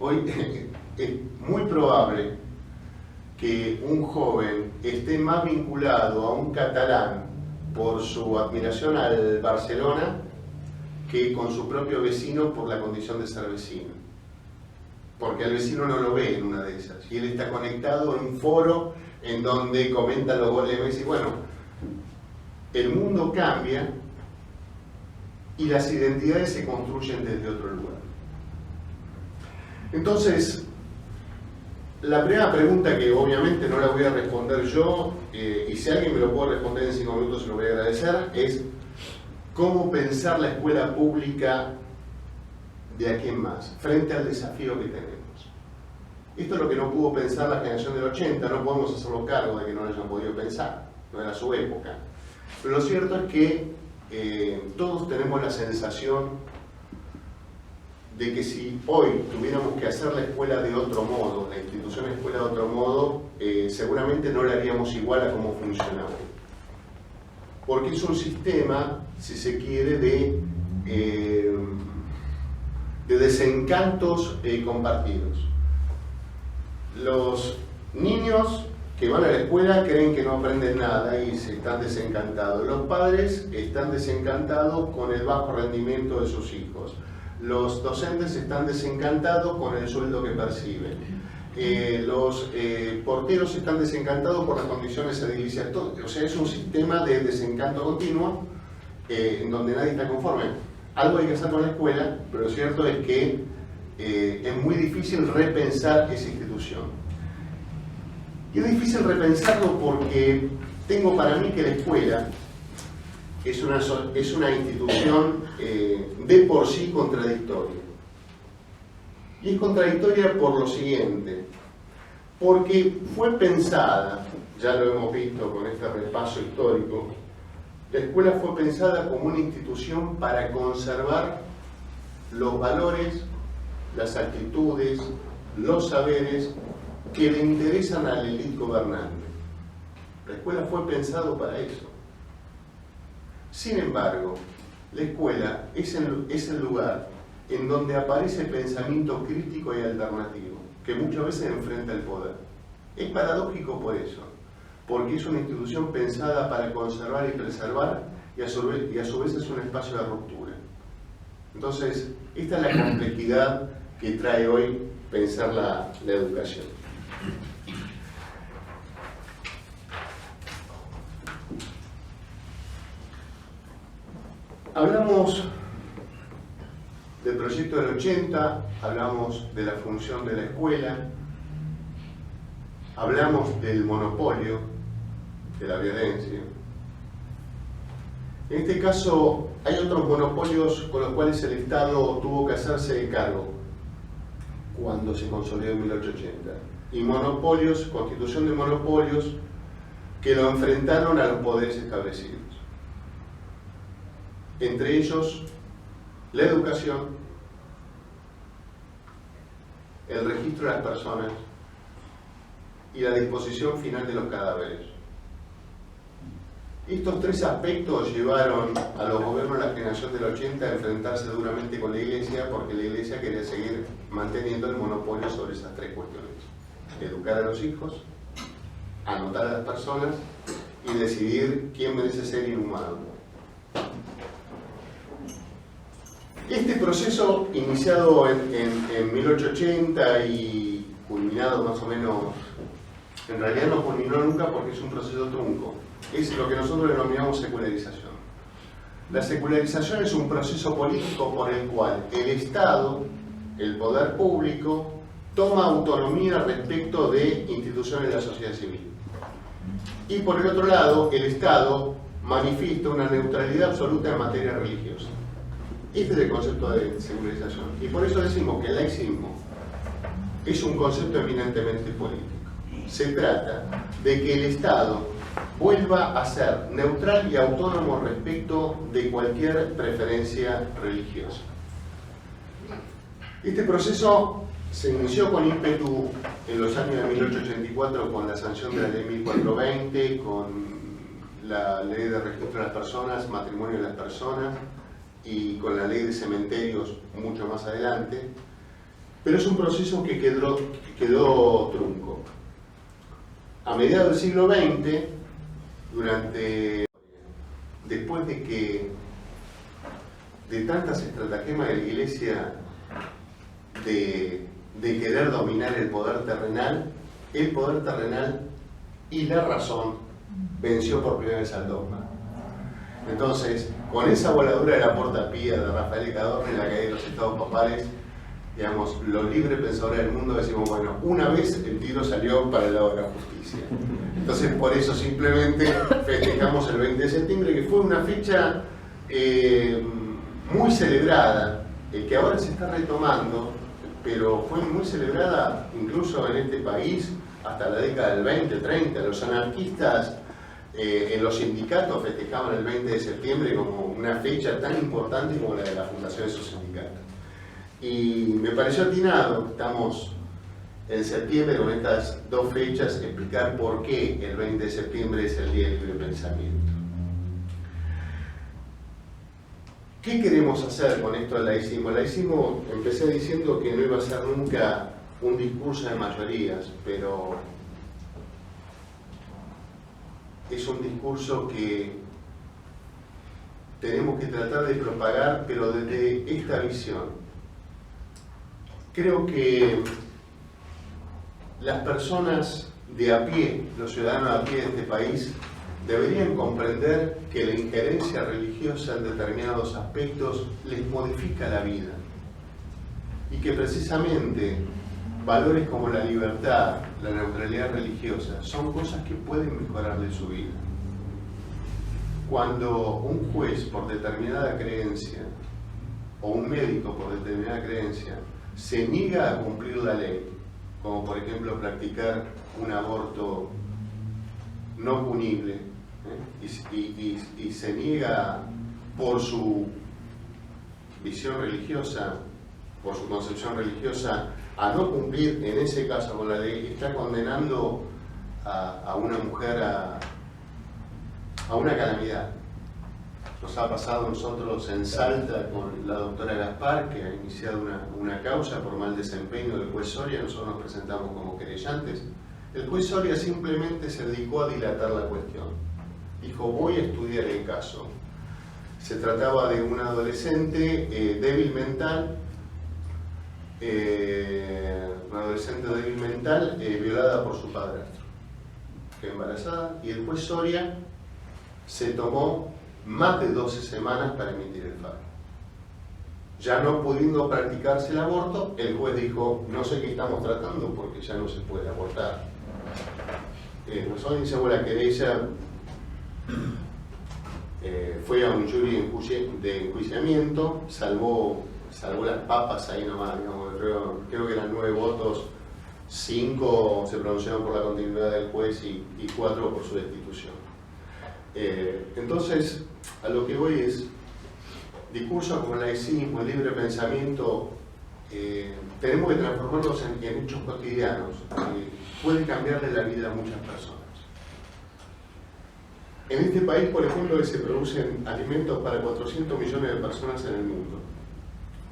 Hoy es muy probable que un joven esté más vinculado a un catalán por su admiración al Barcelona que con su propio vecino por la condición de ser vecino. Porque al vecino no lo ve en una de esas. Y él está conectado en un foro en donde comenta los goles de Messi. Bueno, el mundo cambia y las identidades se construyen desde otro lugar. Entonces, la primera pregunta, que obviamente no la voy a responder yo, y si alguien me lo puede responder en 5 minutos se lo voy a agradecer, es ¿cómo pensar la escuela pública de aquí en más, frente al desafío que tenemos? Esto es lo que no pudo pensar la generación del 80, no podemos hacerlo cargo de que no lo hayan podido pensar, no era su época. Pero lo cierto es que todos tenemos la sensación de que si hoy tuviéramos que hacer la escuela de otro modo, la institución escuela de otro modo, seguramente no la haríamos igual a cómo funciona hoy. Porque es un sistema, si se quiere, de desencantos compartidos. Los niños que van a la escuela creen que no aprenden nada y se están desencantados. Los padres están desencantados con el bajo rendimiento de sus hijos. Los docentes están desencantados con el sueldo que perciben. Los porteros están desencantados por las condiciones edilicias. O sea, es un sistema de desencanto continuo en donde nadie está conforme. Algo hay que hacer con la escuela, pero lo cierto es que es muy difícil repensar esa institución. Y es difícil repensarlo porque tengo para mí que la escuela es una institución de por sí contradictoria. Y es contradictoria por lo siguiente, porque fue pensada, ya lo hemos visto con este repaso histórico, la escuela fue pensada como una institución para conservar los valores, las actitudes, los saberes que le interesan a la élite gobernante. La escuela fue pensada para eso. Sin embargo, la escuela es el lugar en donde aparece el pensamiento crítico y alternativo, que muchas veces enfrenta el poder. Es paradójico por eso, porque es una institución pensada para conservar y preservar, y a su vez es un espacio de ruptura. Entonces, esta es la complejidad que trae hoy pensar la educación. Hablamos del proyecto del 80, hablamos de la función de la escuela, hablamos del monopolio, de la violencia. En este caso, hay otros monopolios con los cuales el Estado tuvo que hacerse cargo cuando se consolidó en 1880. Y monopolios, constitución de monopolios, que lo enfrentaron a los poderes establecidos. Entre ellos, la educación, el registro de las personas y la disposición final de los cadáveres. Estos 3 aspectos llevaron a los gobiernos de la generación del 80 a enfrentarse duramente con la Iglesia, porque la Iglesia quería seguir manteniendo el monopolio sobre esas 3 cuestiones: educar a los hijos, anotar a las personas y decidir quién merece ser inhumado. Este proceso, iniciado en 1880 y culminado más o menos, en realidad no culminó nunca porque es un proceso trunco, es lo que nosotros denominamos secularización. La secularización es un proceso político por el cual el Estado, el poder público, toma autonomía respecto de instituciones de la sociedad civil. Y por el otro lado, el Estado manifiesta una neutralidad absoluta en materia religiosa. Este es el concepto de secularización. Y por eso decimos que el laicismo es un concepto eminentemente político. Se trata de que el Estado vuelva a ser neutral y autónomo respecto de cualquier preferencia religiosa. Este proceso se inició con ímpetu en los años de 1884 con la sanción de la ley 1420, con la ley de registro de las personas, matrimonio de las personas, y con la ley de cementerios mucho más adelante, pero es un proceso que quedó trunco. A mediados del siglo XX, después de tantas estratagemas de la Iglesia de querer dominar el poder terrenal y la razón venció por primera vez al dogma. Entonces, con esa voladura de la portapía de Rafael Cadorna en la caída de los estados papales, digamos, los libres pensadores del mundo decimos, bueno, una vez el tiro salió para el lado de la justicia. Entonces, por eso simplemente festejamos el 20 de septiembre, que fue una fecha muy celebrada, que ahora se está retomando, pero fue muy celebrada incluso en este país hasta la década del 20, 30. Los anarquistas en los sindicatos festejaban el 20 de septiembre como una fecha tan importante como la de la fundación de esos sindicatos. Y me pareció atinado, estamos en septiembre con estas dos fechas, explicar por qué el 20 de septiembre es el Día del Libre Pensamiento. ¿Qué queremos hacer con esto del laicismo? El laicismo, empecé diciendo que no iba a ser nunca un discurso de mayorías, pero es un discurso que tenemos que tratar de propagar, pero desde esta visión. Creo que las personas de a pie, los ciudadanos de a pie de este país, deberían comprender que la injerencia religiosa en determinados aspectos les modifica la vida y que precisamente valores como la libertad, la neutralidad religiosa, son cosas que pueden mejorarle su vida. Cuando un juez por determinada creencia o un médico por determinada creencia se niega a cumplir la ley, como por ejemplo practicar un aborto no punible, y se niega por su visión religiosa, por su concepción religiosa, a no cumplir en ese caso con la ley, está condenando a una mujer a una calamidad. Nos ha pasado a nosotros en Salta con la doctora Gaspar, que ha iniciado una causa por mal desempeño del juez Soria. Nosotros nos presentamos como querellantes. El juez Soria simplemente se dedicó a dilatar la cuestión. Dijo, voy a estudiar el caso. Se trataba de una adolescente débil mental, violada por su padrastro, que embarazada, y el juez Soria se tomó más de 12 semanas para emitir el fallo. Ya no pudiendo practicarse el aborto, el juez dijo, no sé qué estamos tratando porque ya no se puede abortar. Nosotros iniciamos la querella, fue a un jury de enjuiciamiento, salvó las papas ahí nomás, digamos, creo que eran 9 votos, 5 se pronunciaron por la continuidad del juez y 4 por su destitución. Entonces, a lo que voy es, discursos como el laicismo, el libre pensamiento, tenemos que transformarlos en hechos cotidianos, puede cambiarle la vida a muchas personas. En este país, por ejemplo, se producen alimentos para 400 millones de personas en el mundo.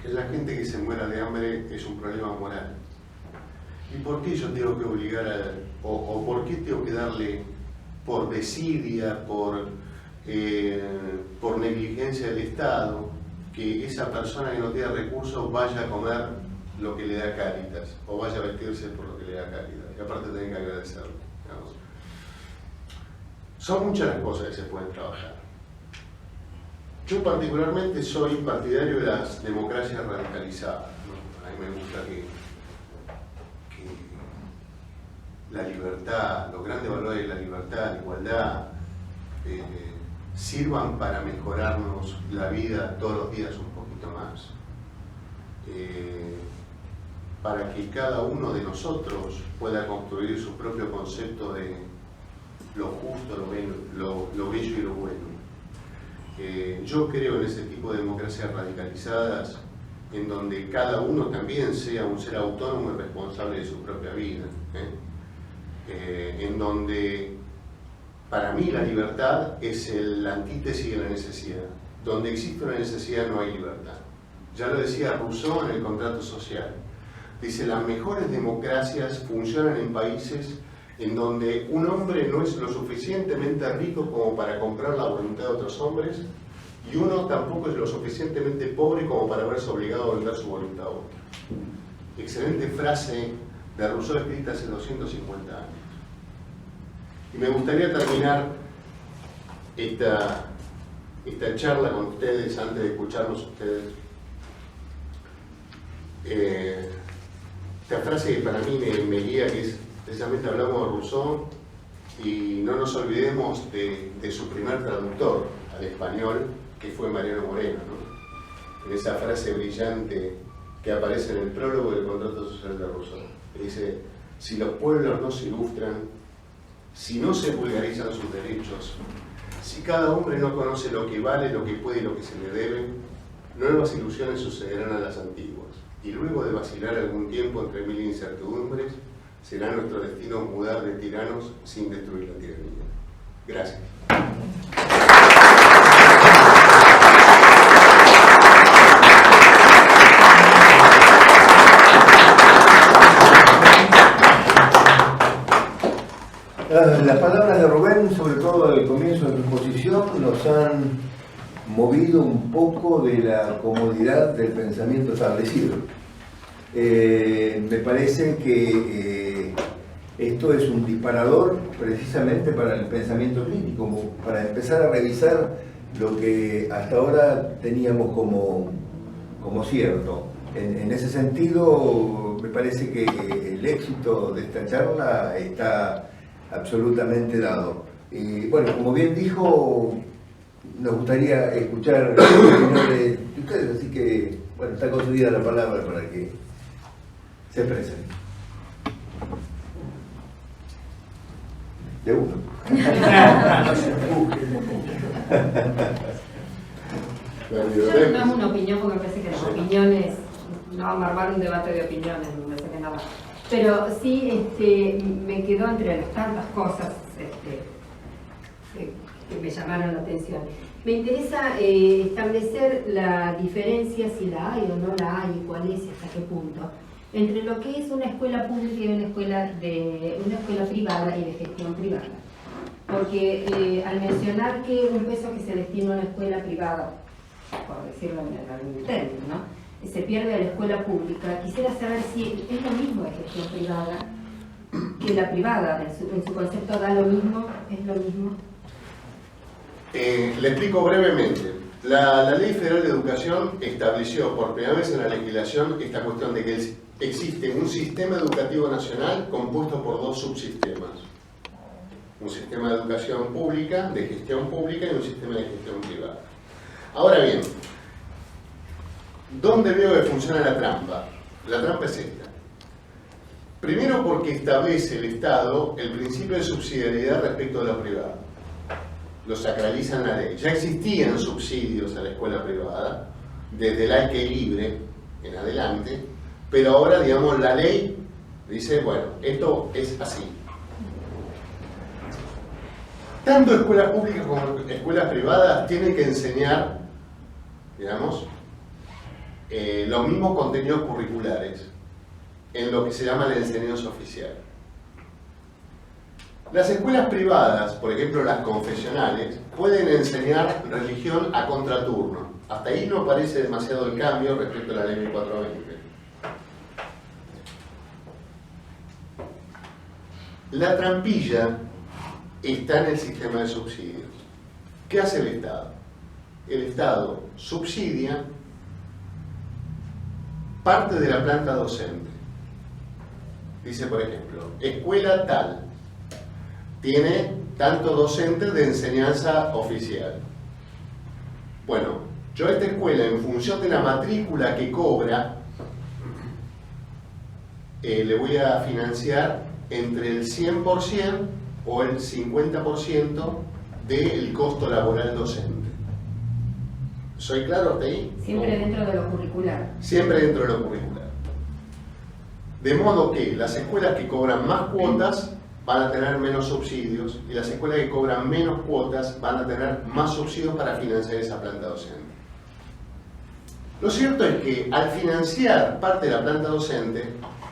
Que la gente que se muera de hambre es un problema moral. ¿Y por qué yo tengo que obligar o por qué tengo que darle, por desidia, por negligencia del Estado, que esa persona que no tiene recursos vaya a comer lo que le da Cáritas o vaya a vestirse por lo que le da Cáritas? Y aparte tienen que agradecerlo, digamos. Son muchas las cosas que se pueden trabajar. Yo particularmente soy partidario de las democracias radicalizadas, ¿no? A mí me gusta que la libertad, los grandes valores de la libertad, la igualdad, sirvan para mejorarnos la vida todos los días un poquito más. Para que cada uno de nosotros pueda construir su propio concepto de lo justo, lo bello y lo bueno. Yo creo en ese tipo de democracias radicalizadas en donde cada uno también sea un ser autónomo y responsable de su propia vida, en donde para mí la libertad es la antítesis de la necesidad. Donde existe una necesidad no hay libertad. Ya lo decía Rousseau en el Contrato Social. Dice, las mejores democracias funcionan en países en donde un hombre no es lo suficientemente rico como para comprar la voluntad de otros hombres y uno tampoco es lo suficientemente pobre como para verse obligado a vender su voluntad a otro. Excelente frase de Rousseau escrita hace 250 años. Y me gustaría terminar esta charla con ustedes, antes de escucharnos ustedes. Esta frase que para mí me guía, que es, precisamente hablamos de Rousseau, y no nos olvidemos de su primer traductor al español, que fue Mariano Moreno, ¿no? En esa frase brillante que aparece en el prólogo del Contrato Social de Rousseau, que dice, si los pueblos no se ilustran, si no se vulgarizan sus derechos, si cada hombre no conoce lo que vale, lo que puede y lo que se le debe, nuevas ilusiones sucederán a las antiguas, y luego de vacilar algún tiempo entre mil incertidumbres, será nuestro destino mudar de tiranos sin destruir la tiranía. Gracias. Las palabras de Rubén, sobre todo al comienzo de su exposición, nos han movido un poco de la comodidad del pensamiento establecido. Me parece que esto es un disparador precisamente para el pensamiento crítico, como para empezar a revisar lo que hasta ahora teníamos como cierto. En ese sentido, me parece que el éxito de esta charla está absolutamente dado. Bueno, como bien dijo, nos gustaría escuchar las opiniones de ustedes, así que, bueno, está concedida la palabra para que se expresen. De uno. Yo no es una opinión porque me parece que las opiniones, no vamos a armar un debate de opiniones, me parece que nada. Pero sí me quedó entre las tantas cosas que me llamaron la atención. Me interesa establecer la diferencia, si la hay o no la hay, cuál es y hasta qué punto, entre lo que es una escuela pública y una escuela privada y de gestión privada. Porque al mencionar que un peso que se destina a una escuela privada, por decirlo en algún término, ¿no?, se pierde a la escuela pública, quisiera saber si es lo mismo de gestión privada que la privada, en su concepto da lo mismo, es lo mismo. Le explico brevemente. La Ley Federal de Educación estableció por primera vez en la legislación esta cuestión de que existe un sistema educativo nacional compuesto por dos subsistemas. Un sistema de educación pública, de gestión pública, y un sistema de gestión privada. Ahora bien, ¿dónde veo que funciona la trampa? La trampa es esta. Primero porque establece el Estado el principio de subsidiariedad respecto de lo privado. Lo sacraliza en la ley. Ya existían subsidios a la escuela privada, desde laica y libre en adelante, pero ahora, digamos, la ley dice, bueno, esto es así. Tanto escuelas públicas como escuelas privadas tienen que enseñar, digamos, los mismos contenidos curriculares en lo que se llama la enseñanza oficial. Las escuelas privadas, por ejemplo las confesionales, pueden enseñar religión a contraturno. Hasta ahí no parece demasiado el cambio respecto a la ley 1420. La trampilla está en el sistema de subsidios. ¿Qué hace el Estado? El Estado subsidia parte de la planta docente. Dice, por ejemplo, escuela tal tiene tanto docentes de enseñanza oficial. Bueno, yo a esta escuela, en función de la matrícula que cobra, le voy a financiar entre el 100% o el 50% del costo laboral docente. ¿Soy claro hasta ahí? Siempre dentro de lo curricular. Siempre dentro de lo curricular. De modo que las escuelas que cobran más cuotas van a tener menos subsidios y las escuelas que cobran menos cuotas van a tener más subsidios para financiar esa planta docente. Lo cierto es que al financiar parte de la planta docente,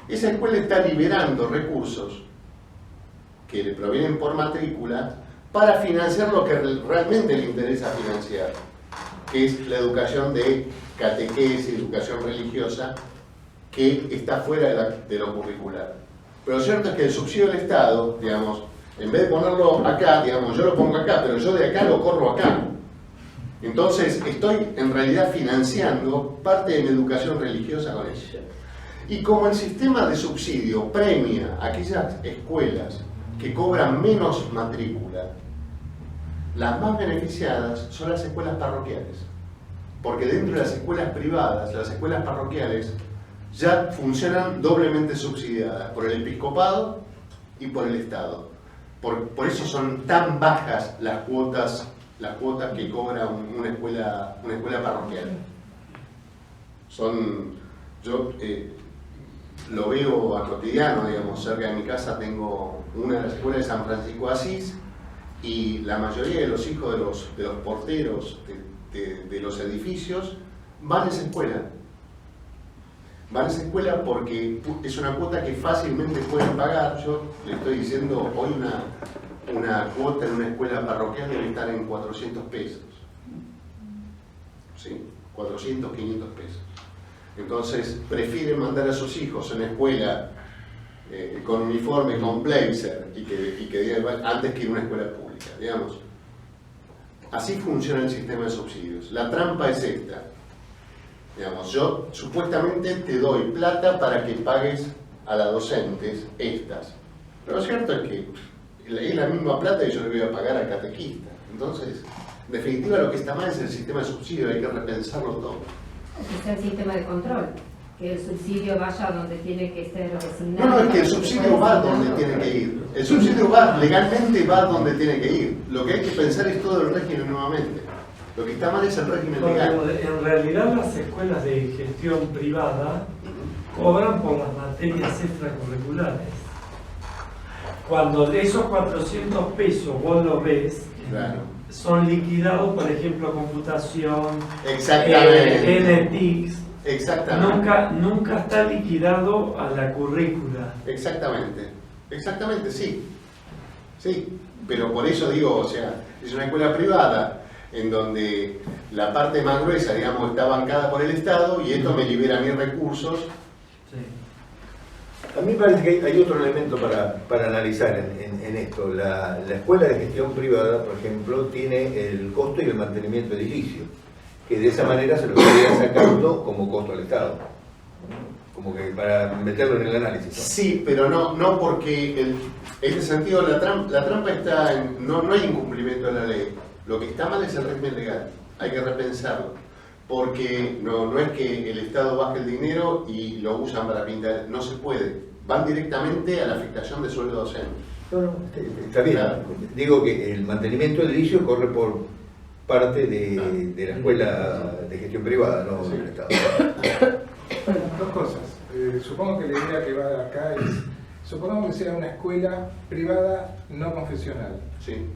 esa escuela está liberando recursos que le provienen por matrícula para financiar lo que realmente le interesa financiar, que es la educación de catequesis, educación religiosa, que está fuera de lo curricular. Pero lo cierto es que el subsidio del Estado, digamos, en vez de ponerlo acá, digamos, yo lo pongo acá, pero yo de acá lo corro acá. Entonces estoy en realidad financiando parte de mi educación religiosa con ella. Y como el sistema de subsidio premia a aquellas escuelas que cobran menos matrícula, las más beneficiadas son las escuelas parroquiales. Porque dentro de las escuelas privadas, las escuelas parroquiales ya funcionan doblemente subsidiadas por el episcopado y por el Estado. Por eso son tan bajas las cuotas que cobra una escuela parroquial. Yo lo veo a cotidiano, digamos, cerca de mi casa tengo una de las escuelas de San Francisco de Asís y la mayoría de los hijos de los porteros de los edificios van a esa escuela. Van a esa escuela porque es una cuota que fácilmente pueden pagar. Yo le estoy diciendo, hoy una cuota en una escuela parroquial debe estar en 400 pesos. ¿Sí? 400, 500 pesos. Entonces, prefieren mandar a sus hijos a una escuela con uniforme, con blazer, antes que ir a una escuela pública, digamos. Así funciona el sistema de subsidios. La trampa es esta. Digamos, yo supuestamente te doy plata para que pagues a las docentes estas. Pero lo cierto es que es la misma plata que yo le voy a pagar al catequista. Entonces, en definitiva, lo que está mal es el sistema de subsidio, hay que repensarlo todo. Es el sistema de control, que el subsidio vaya donde tiene que ser designado. No, es que el subsidio va donde tiene que ir. El subsidio legalmente va donde tiene que ir. Lo que hay que pensar es todo el régimen nuevamente. Lo que está mal es el régimen legal. En realidad las escuelas de gestión privada cobran por las materias extracurriculares. Cuando esos 400 pesos vos lo ves, Claro. son liquidados, por ejemplo, computación, Exactamente. NTICS. Exactamente. Nunca está liquidado a la currícula. Exactamente, sí. Sí, pero por eso digo, o sea, es una escuela privada en donde la parte más gruesa, digamos, está bancada por el Estado y esto me libera mis recursos. Sí. A mí me parece que hay otro elemento para analizar en esto. La escuela de gestión privada, por ejemplo, tiene el costo y el mantenimiento edilicio, que de esa manera se lo estaría sacando como costo al Estado. Como que para meterlo en el análisis, ¿no? Sí, pero no porque en este sentido la trampa está en, no hay incumplimiento de la ley. Lo que está mal es el régimen legal, hay que repensarlo, porque no es que el Estado baje el dinero y lo usan para pintar, no se puede, van directamente a la afectación de sueldo docente. No, está bien. Claro. Digo que el mantenimiento edilicio corre por parte de la escuela de gestión privada, no del Estado. Bueno, dos cosas. Supongo que la idea que va de acá es, supongamos que sea una escuela privada no confesional. Sí.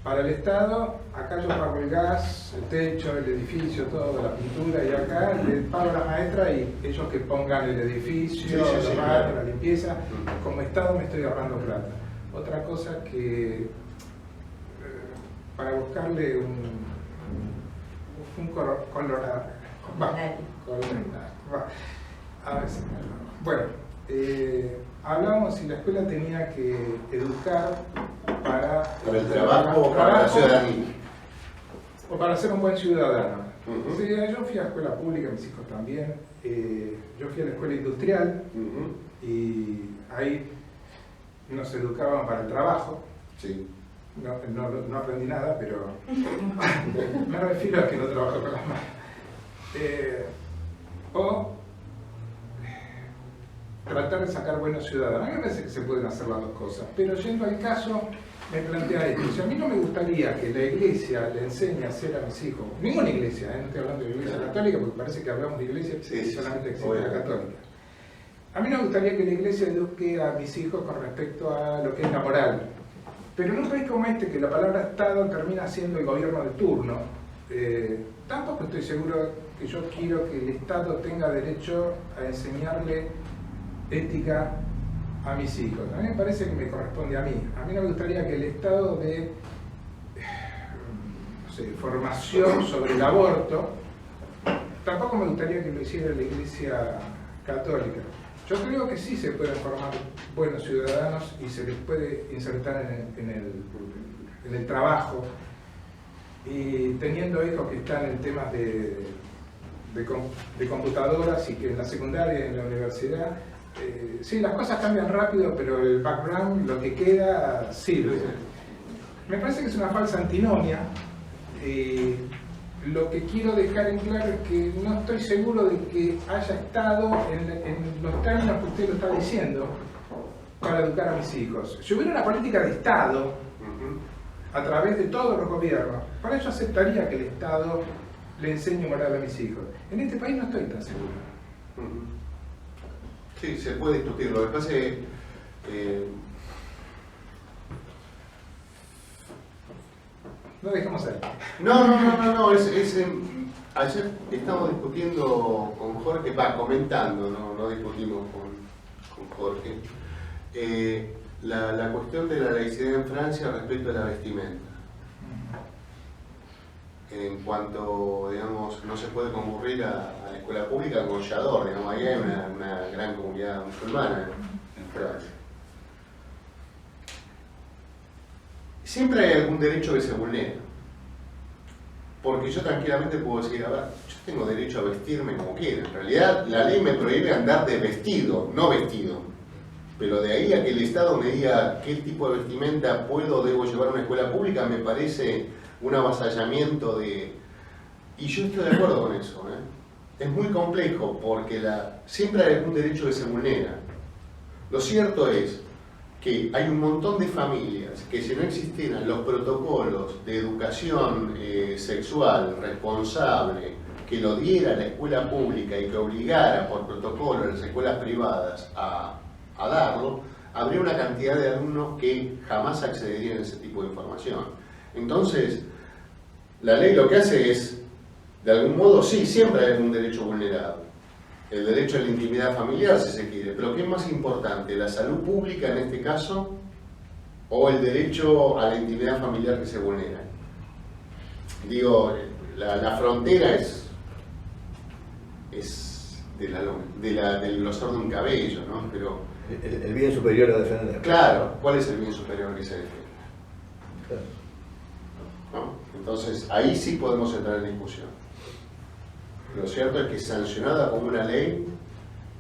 Para el Estado, acá yo pago el gas, el techo, el edificio, todo, la pintura, y acá le pago a la maestra y ellos que pongan el edificio, los baños, la limpieza. Como Estado me estoy ahorrando plata. Otra cosa que, para buscarle un colorado, a ver si bueno, hablamos si la escuela tenía que educar para el trabajo o para la ciudadanía. O para ser un buen ciudadano. Uh-huh. Sí, yo fui a escuela pública, mis hijos también. Yo fui a la escuela industrial y ahí nos educaban para el trabajo. Sí. No aprendí nada, pero me refiero a que no trabajo con las manos. O tratar de sacar buenos ciudadanos. A mí me parece que se pueden hacer las dos cosas, pero yendo al caso me plantea esto. O sea, a mí no me gustaría que la iglesia le enseñe a hacer a mis hijos, ninguna iglesia, no estoy hablando de la iglesia católica porque parece que hablamos de iglesia y solamente existe la católica. A mí no me gustaría que la iglesia eduque a mis hijos con respecto a lo que es la moral. Pero en un país como este, que la palabra Estado termina siendo el gobierno de turno, tampoco estoy seguro que yo quiero que el Estado tenga derecho a enseñarle ética a mis hijos. A mí me parece que me corresponde a mí. A mí no me gustaría que el Estado dé no sé, formación sobre el aborto. Tampoco me gustaría que lo hiciera la Iglesia Católica. Yo creo que sí se pueden formar buenos ciudadanos y se les puede insertar en el trabajo. Y teniendo hijos que están en temas de computadoras y que en la secundaria y en la universidad, sí, las cosas cambian rápido, pero el background, lo que queda, sirve. Me parece que es una falsa antinomia. Lo que quiero dejar en claro es que no estoy seguro de que haya estado en los términos que usted lo está diciendo para educar a mis hijos. Si hubiera una política de Estado, a través de todos los gobiernos, para eso aceptaría que el Estado le enseñe moral a mis hijos. En este país no estoy tan seguro. Sí, se puede discutir. Lo que pasa es no dejemos ahí. No. Ayer estamos discutiendo con Jorge, comentando, no discutimos con Jorge, la cuestión de la laicidad en Francia respecto a la vestimenta. En cuanto, digamos, no se puede concurrir a la escuela pública con chador, digamos, ahí hay una gran comunidad musulmana en Francia. Siempre hay algún derecho que se vulnera. Porque yo tranquilamente puedo decir, a ver, yo tengo derecho a vestirme como quiera. En realidad, la ley me prohíbe andar de vestido, no vestido. Pero de ahí a que el Estado me diga qué tipo de vestimenta puedo o debo llevar a una escuela pública, me parece un avasallamiento de... Y yo estoy de acuerdo con eso, Es muy complejo porque siempre hay algún derecho que se vulnera. Lo cierto es que hay un montón de familias que si no existieran los protocolos de educación sexual responsable que lo diera la escuela pública y que obligara por protocolo a las escuelas privadas a darlo, habría una cantidad de alumnos que jamás accederían a ese tipo de información. Entonces, la ley lo que hace es, de algún modo, sí, siempre hay algún derecho vulnerado. El derecho a la intimidad familiar, si se quiere, pero ¿qué es más importante? ¿La salud pública en este caso o el derecho a la intimidad familiar que se vulnera? Digo, la frontera es del grosor de un cabello, ¿no? Pero, el bien superior a defender. claro, ¿cuál es el bien superior que se defiende? Claro. ¿No? Entonces, ahí sí podemos entrar en discusión. Lo cierto es que sancionada como una ley,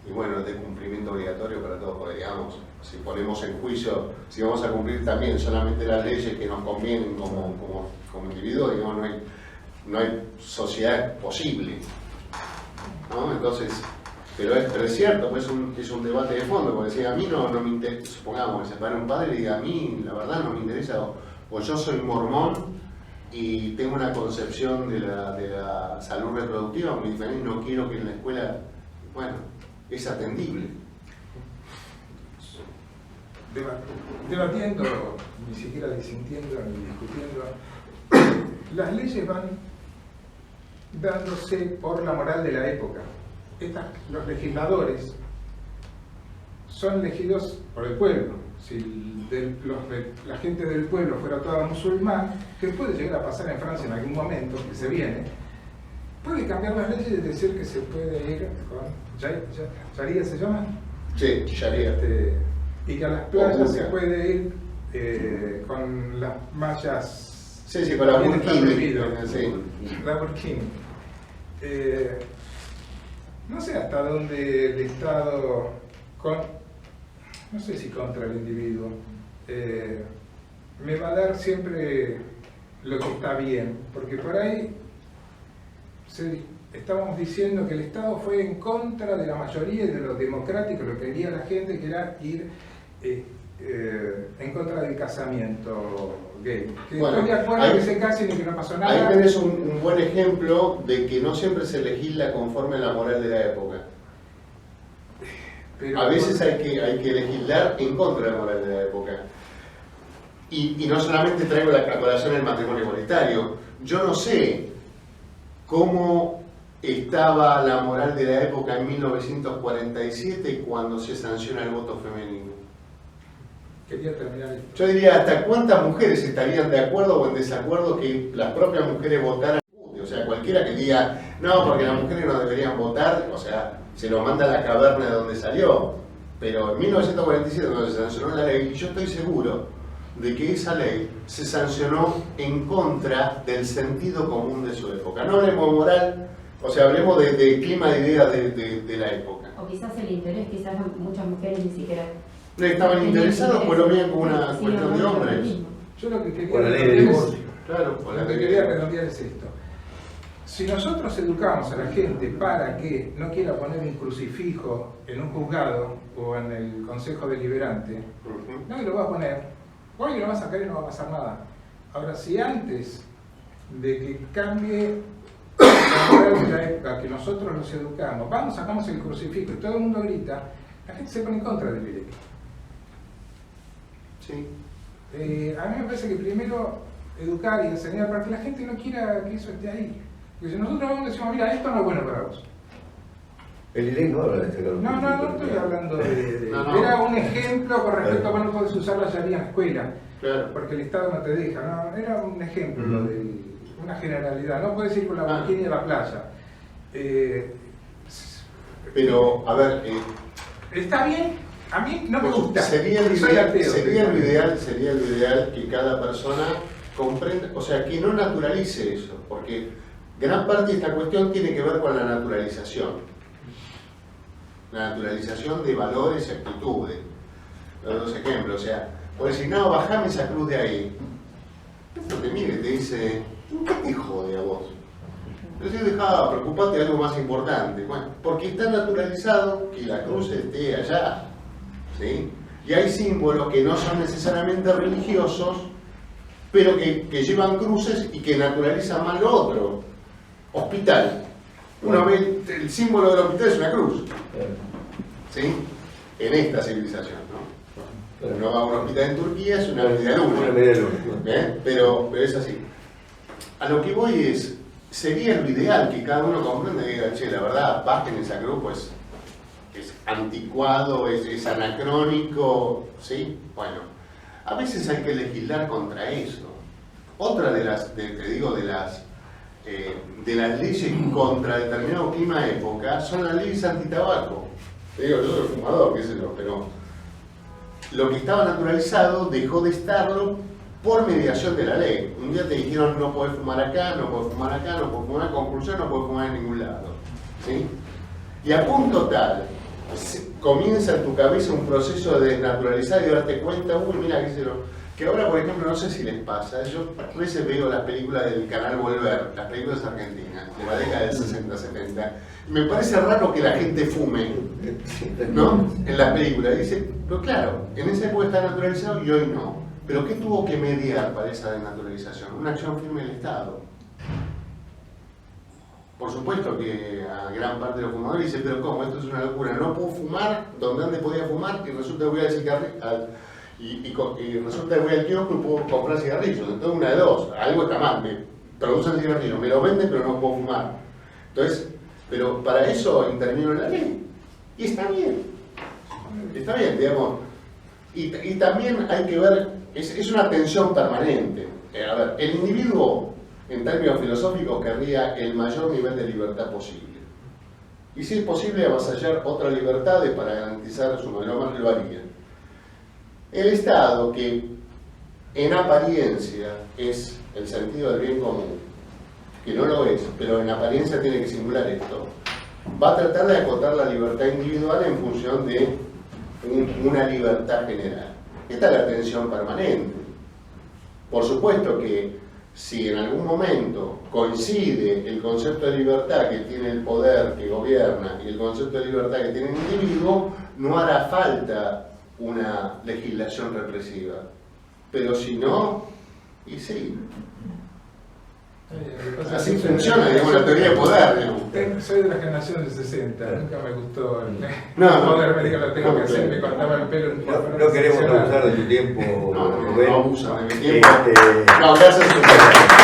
y bueno, es de cumplimiento obligatorio para todos, porque digamos, si ponemos en juicio, si vamos a cumplir también solamente las leyes que nos convienen como individuos, digamos, no hay sociedad posible, ¿no? Entonces, pero es cierto, pues es un debate de fondo, porque si a mí no me interesa, supongamos que se para un padre y diga, a mí la verdad no me interesa, o yo soy mormón, y tengo una concepción de la salud reproductiva muy diferente y no quiero que en la escuela, bueno, es atendible. Debatiendo, ni siquiera disintiendo ni discutiendo, las leyes van dándose por la moral de la época. Los legisladores son elegidos por el pueblo. Si la gente del pueblo fuera toda musulmán, que puede llegar a pasar en Francia en algún momento, que se viene, puede cambiar las leyes y decir que se puede ir con Sharia, ¿se llama? Sí, Sharia. Y que a las playas se puede ir con las mallas. Sí, con la burkini. La burkini. No sé hasta dónde el Estado, no sé si contra el individuo, me va a dar siempre lo que está bien, porque por ahí estábamos diciendo que el Estado fue en contra de la mayoría y de lo democrático, lo que quería la gente, que era ir en contra del casamiento gay. Que Bueno, estoy de acuerdo ahí- que se casen y que no pasó nada. Ahí tenés un buen ejemplo de que no siempre se legisla conforme a la moral de la época. Pero- A veces hay que legislar en contra de la moral de la época. Y no solamente traigo a colación el matrimonio igualitario. Yo no sé cómo estaba la moral de la época en 1947 cuando se sanciona el voto femenino. Quería terminar esto. Yo diría, ¿hasta cuántas mujeres estarían de acuerdo o en desacuerdo que las propias mujeres votaran? O sea, cualquiera que diga, no, porque las mujeres no deberían votar, o sea, se lo manda a la caverna de donde salió. Pero en 1947, cuando se sancionó la ley, yo estoy seguro de que esa ley se sancionó en contra del sentido común de su época. No hablemos de moral, o sea, hablemos de clima de ideas de la época. O quizás el interés, quizás muchas mujeres ni siquiera No estaban interesados, pues lo veían como una Sí, cuestión de no, hombres. lo mismo. Yo lo que quería Con la ley de redondear divorcio. Claro, por la lo que ley. quería redondear es esto. Si nosotros educamos a la gente para que no quiera poner un crucifijo en un juzgado o en el consejo deliberante, Ujú. nadie lo va a poner, hoy lo va a sacar y no va a pasar nada. Ahora, si antes de que cambie la moral de la época, que nosotros los educamos, vamos, sacamos el crucifijo y todo el mundo grita, la gente se pone en contra del directo. Sí. A mí me parece que primero educar y enseñar para que la gente no quiera que eso esté ahí. Porque si nosotros vamos y decimos, mira, esto no es bueno para vos. El ILEC no habla de este No estoy hablando de... No. Era un ejemplo con respecto a cuando puedes usar la llaría en la escuela, Claro. porque el Estado no te deja. No, era un ejemplo de una generalidad. No puedes ir con la bikini a la playa. Pero, a ver, Está bien, a mí no me gusta. sería el Soy ideal, ateo. sería lo ideal que cada persona comprenda, o sea, que no naturalice eso, porque gran parte de esta cuestión tiene que ver con la naturalización. La naturalización de valores y actitudes. Los dos ejemplos, o sea, puedes decir, no, bajame esa cruz de ahí. No te mire, te dice, ¿qué te jode a vos? Entonces dejá, preocupate de algo más importante. Bueno, porque está naturalizado que la cruz esté allá. ¿Sí? Y hay símbolos que no son necesariamente religiosos, pero que llevan cruces y que naturalizan más lo otro. Hospital. Uno ve, el símbolo del hospital es una cruz. ¿Sí? En esta civilización, ¿no? Uno va a un hospital en Turquía, es una media luna. Una media luna. Pero es así. A lo que voy es, sería lo ideal que cada uno comprenda y diga, che, la verdad, bajen esa cruz, pues es anticuado, es anacrónico, ¿sí? Bueno, a veces hay que legislar contra eso. Otra de las, te digo, de las leyes contra determinado clima de época son las leyes antitabaco. Te digo, yo soy fumador, qué sé yo, pero lo que estaba naturalizado dejó de estarlo por mediación de la ley. Un día te dijeron no podés fumar acá, no podés fumar acá, no podés fumar, conclusión, no podés fumar en ningún lado. ¿Sí? Y a punto tal, comienza en tu cabeza un proceso de desnaturalizar y darte cuenta, uy, mira, qué sé yo, que ahora, por ejemplo, no sé si les pasa, yo a veces veo las películas del canal Volver, las películas argentinas, de la década del 60-70, y me parece raro que la gente fume, ¿no? En las películas. Dice, pero claro, en esa época está naturalizado y hoy no. ¿Pero qué tuvo que mediar para esa desnaturalización? Una acción firme del Estado. Por supuesto que a gran parte de los fumadores dicen, pero ¿cómo? Esto es una locura, no puedo fumar donde antes podía fumar y resulta que voy al cigarrillo y resulta que voy al kiosco y puedo comprar cigarrillos. Entonces una de dos, algo está mal, me producen cigarrillos, me lo venden pero no puedo fumar. Entonces, pero para eso intervino la ley. Y está bien, digamos. Y también hay que ver, es una tensión permanente. A ver, el individuo, en términos filosóficos, querría el mayor nivel de libertad posible. Y si es posible avasallar otras libertades para garantizar su mayor, lo haría. El Estado, que en apariencia es el sentido del bien común, que no lo es, pero en apariencia tiene que simular esto, va a tratar de acotar la libertad individual en función de una libertad general. Esta es la tensión permanente. Por supuesto que si en algún momento coincide el concepto de libertad que tiene el poder que gobierna y el concepto de libertad que tiene el individuo, no hará falta una legislación represiva. Pero si no, y sí. Así funciona, digamos, la teoría de poder, digamos. Soy de la generación del 60, nunca me gustó el No, poder, me dijo lo tengo que hacer, me cortaba el pelo. No queremos abusar de tu tiempo, No Rubén. abusan de mi tiempo. Este, No, gracias a ustedes.